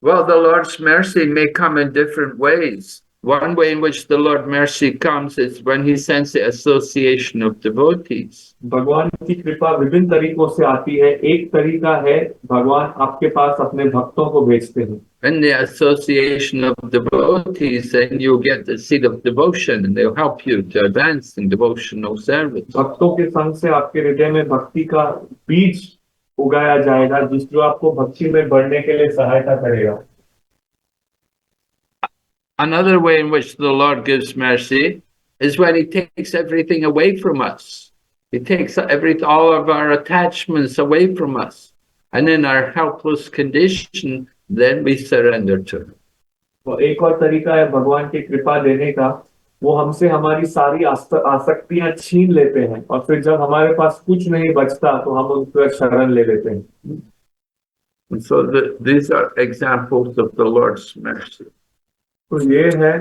Well, the Lord's mercy may come in different ways. One way in which the Lord mercy comes is when He sends the association of devotees. भगवान की कृपा विभिन्न तरीकों से आती है। एक तरीका है भगवान आपके पास अपने भक्तों को भेजते हैं। In the association of devotees, then you get the seed of devotion, and they'll help you to advance in devotional service. भक्तों के संग से आपके हृदय में भक्ति का बीज उगाया जाएगा, जो आपको भक्ति में बढ़ने के लिए सहायता करेगा। Another way in which the Lord gives mercy is when He takes everything away from us. He takes all of our attachments away from us. And in our helpless condition, then we surrender to Him. तो एक और तरीका है भगवान की कृपा देने का, वो हमसे हमारी सारी आसक्तियां छीन लेते हैं और फिर जब हमारे पास कुछ नहीं बचता तो हम उन पर शरण ले लेते हैं। And so these are examples of the Lord's mercy. तो ये है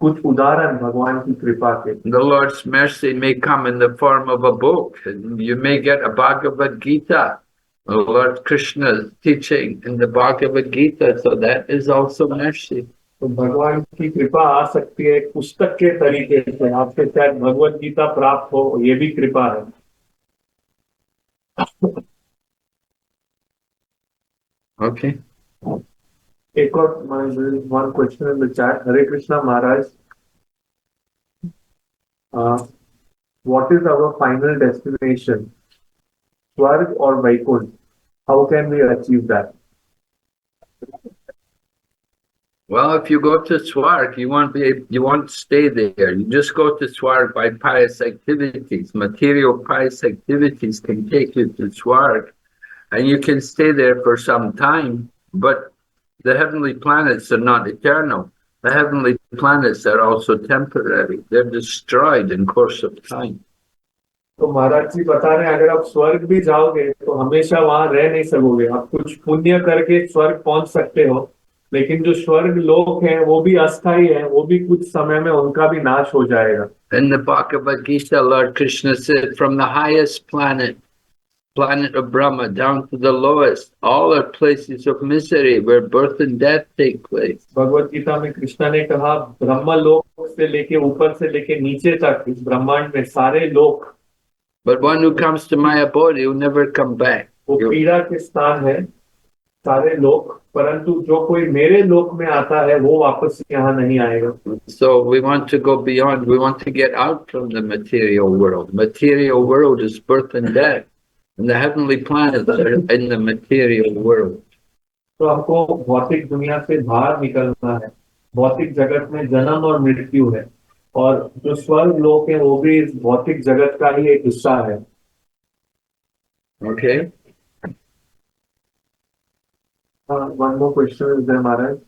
कुछ उदाहरण भगवान की कृपा के। The Lord's mercy may come in the form of a book. You may get a Bhagavad Gita, Lord Krishna's teaching in the Bhagavad Gita, so that is also mercy. तो भगवान की कृपा आ सकती है पुस्तक के तरीके से, आपके शायद भगवद गीता प्राप्त हो, ये भी कृपा है। Okay. एक और one question in the chat. Hare Krishna Maharaj, what is our final destination? Swarg or Vaikunt? How can we achieve that? Well, if you go to Swarg, you won't stay there. You just go to Swarg by pious activities. Material pious activities can take you to Swarg, and you can stay there for some time, but the heavenly planets are not eternal. The heavenly planets are also temporary. They're destroyed in course of time. तो महाराज जी बता रहे हैं अगर आप स्वर्ग भी जाओगे तो हमेशा वहां रह नहीं सकोगे। आप कुछ पुण्य करके स्वर्ग पहुंच सकते हो, लेकिन जो स्वर्ग लोक हैं वो भी अस्थायी है, वो भी कुछ समय में उनका भी नाश हो जाएगा। In the Bhagavad Gita, Lord Krishna said, from the highest planet of Brahma, down to the lowest, all are places of misery where birth and death take place. Bhagavad Gita में कृष्णा ने कहा ब्रह्म लोक से लेके ऊपर से लेके नीचे तक इस ब्रह्मांड में सारे लोक, But one who comes to my abode, he will never come back. वो पीड़ा के स्थान है सारे लोक, परंतु जो कोई मेरे लोक में आता है वो वापस यहाँ नहीं आएगा। So we want to go beyond. We want to get out from the material world. Material world is birth and death, and the heavenly planets are in the material world. तो हमको भौतिक दुनिया से बाहर निकलना है। भौतिक जगत में जन्म और मृत्यु है, और जो स्वर्ग लोक है वो भी इस भौतिक जगत का ही एक हिस्सा है। Okay. One more question is there, Maharaj.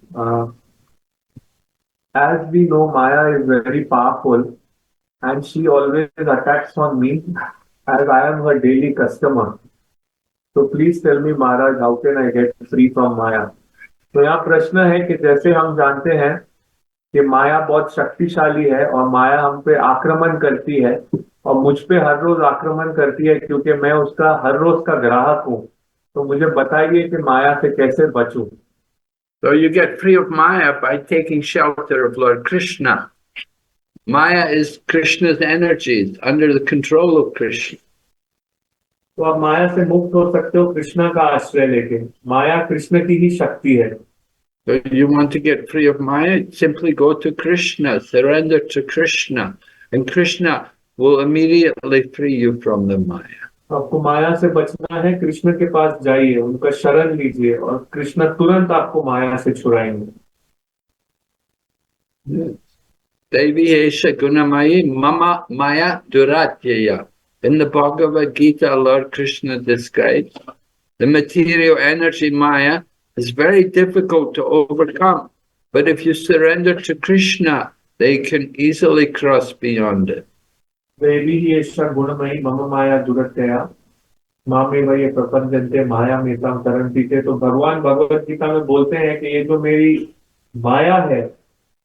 As we know, Maya is very powerful, and she always attacks on me as I am her daily customer. So please tell me, Maharaj, how can I get free from Maya? तो यहाँ प्रश्न है कि जैसे हम जानते हैं कि माया बहुत शक्तिशाली है और माया हम पे आक्रमण करती है और मुझ पे हर रोज आक्रमण करती है क्योंकि मैं उसका हर रोज का ग्राहक हूँ। तो मुझे बताइए कि माया से कैसे बचूं? So you get free of Maya by taking shelter of Lord Krishna. Maya is Krishna's energies under the control of Krishna. तो आप माया से मुक्त हो सकते हो कृष्णा का आश्रय लेके। माया कृष्ण की ही शक्ति है। So you want to get free of Maya? Simply go to Krishna, surrender to Krishna, and Krishna will immediately free you from the Maya. आपको माया से बचना है, कृष्ण के पास जाइए, उनका शरण लीजिए और कृष्ण तुरंत आपको माया से छुड़ाएंगे। Devi Esha Gunamayi Mama Maya Duratyaya. In the Bhagavad Gita, Lord Krishna describes the material energy Maya is very difficult to overcome. But if you surrender to Krishna, they can easily cross beyond it. देवी ही ऐसा गुणमयी मम माया दुरत्यया मामेव ये प्रपंचन्ते माया मेताम तरन्ति थे। तो भगवान भगवत गीता में बोलते हैं कि ये जो मेरी माया है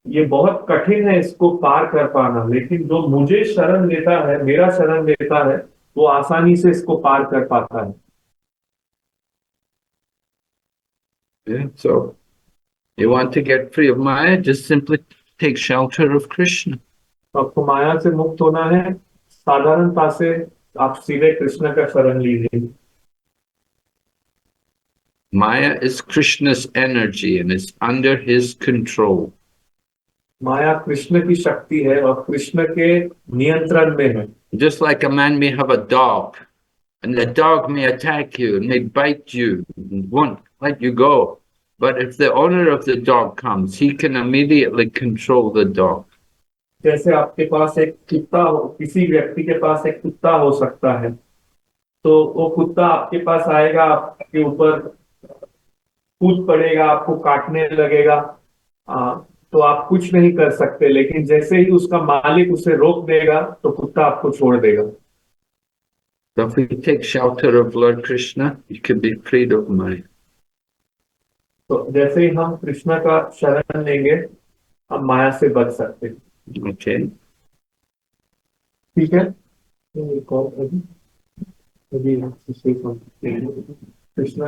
ये बहुत कठिन है इसको पार कर पाना, लेकिन जो मुझे शरण लेता है, मेरा शरण लेता है, वो आसानी से इसको पार कर पाता है। Yeah, so you want to get free of Maya, just simply take shelter of Krishna. आपको माया से मुक्त होना है, साधारणता से आप सीधे कृष्ण का शरण लीजिए। Maya is Krishna's energy and is under his control. माया कृष्ण की शक्ति है और कृष्ण के नियंत्रण में है। Just like a man may have a dog, and the dog may attack you and may bite you and won't let you go. But if the owner of the dog comes, he can immediately control the dog. जैसे आपके पास एक कुत्ता हो, किसी व्यक्ति के पास एक कुत्ता हो सकता है, तो वो कुत्ता आपके पास आएगा, आपके ऊपर कूद पड़ेगा, आपको काटने लगेगा, तो आप कुछ नहीं कर सकते। लेकिन जैसे ही उसका मालिक उसे रोक देगा तो कुत्ता आपको छोड़ देगा। So if we take shelter of Lord Krishna, you can be freed of Maya. तो जैसे ही हम कृष्ण का शरण लेंगे, हम माया से बच सकते हैं। Okay. ठीक है, कृष्ण।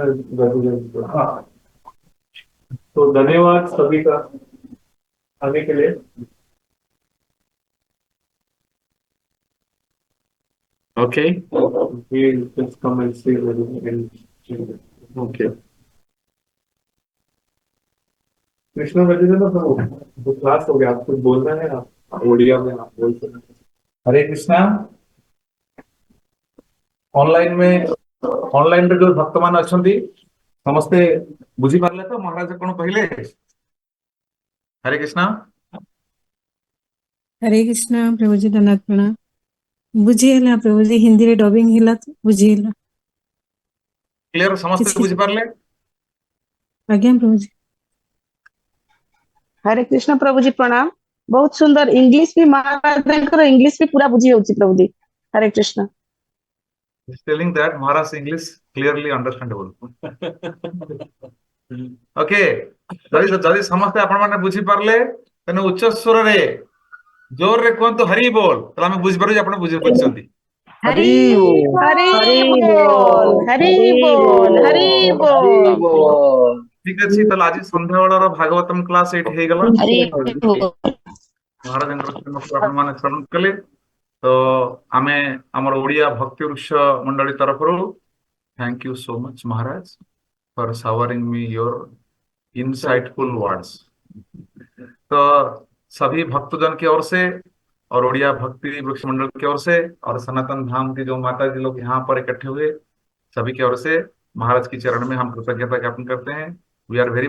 हाँ, तो धन्यवाद सभी का आने के लिए। Okay. We'll just come and see and Okay. Krishna वजह ना तो क्लास हो गया, आप कुछ बोलना है, आप ओडिया में आप बोल सकते हैं। हरे कृष्णा। ऑनलाइन रे जो भक्त मान अछंती समस्ते बुझी पारले तो महाराज कोन कहले। हरे कृष्णा। हरे कृष्णा प्रभु जी धन्यवाद प्रणाम। बुझीला प्रभु जी, हिंदी रे डबिंग हिला तो बुझीला क्लियर समस्ते बुझी पारले। आज्ञा प्रभु जी। हरे कृष्ण प्रभु जी प्रणाम। बहुत सुंदर इंग्लिश भी महाराज इंग्लिश भी पूरा बुझी होची प्रभु जी। हरे Krishna. He's telling that Maharaj English clearly understandable. Okay, जदि समस्ते आपण माने बुझी पारले तने उच्च स्वर रे जोर रे कोन तो हरि बोल, तला हम बुझी पारु जे आपण बुझी पछंती। हरि बोल, हरि बोल, हरि बोल। ठीक अछि, तला आज संध्या बेलार भागवतम क्लास एट हे गला। महाराज आपण माने श्रवण कले, तो आमे हमर ओडिया भक्ति वृक्ष मंडली तरफरु थैंक यू सो मच महाराज for showering me your insightful words. तो सभी भक्तजन की ओर से और ओडिया भक्ति वृक्ष मंडल की ओर से और सनातन धाम के जो माता जी लोग यहाँ पर इकट्ठे हुए, सभी की ओर से महाराज के चरण में हम कृतज्ञता ज्ञापन करते हैं। We are very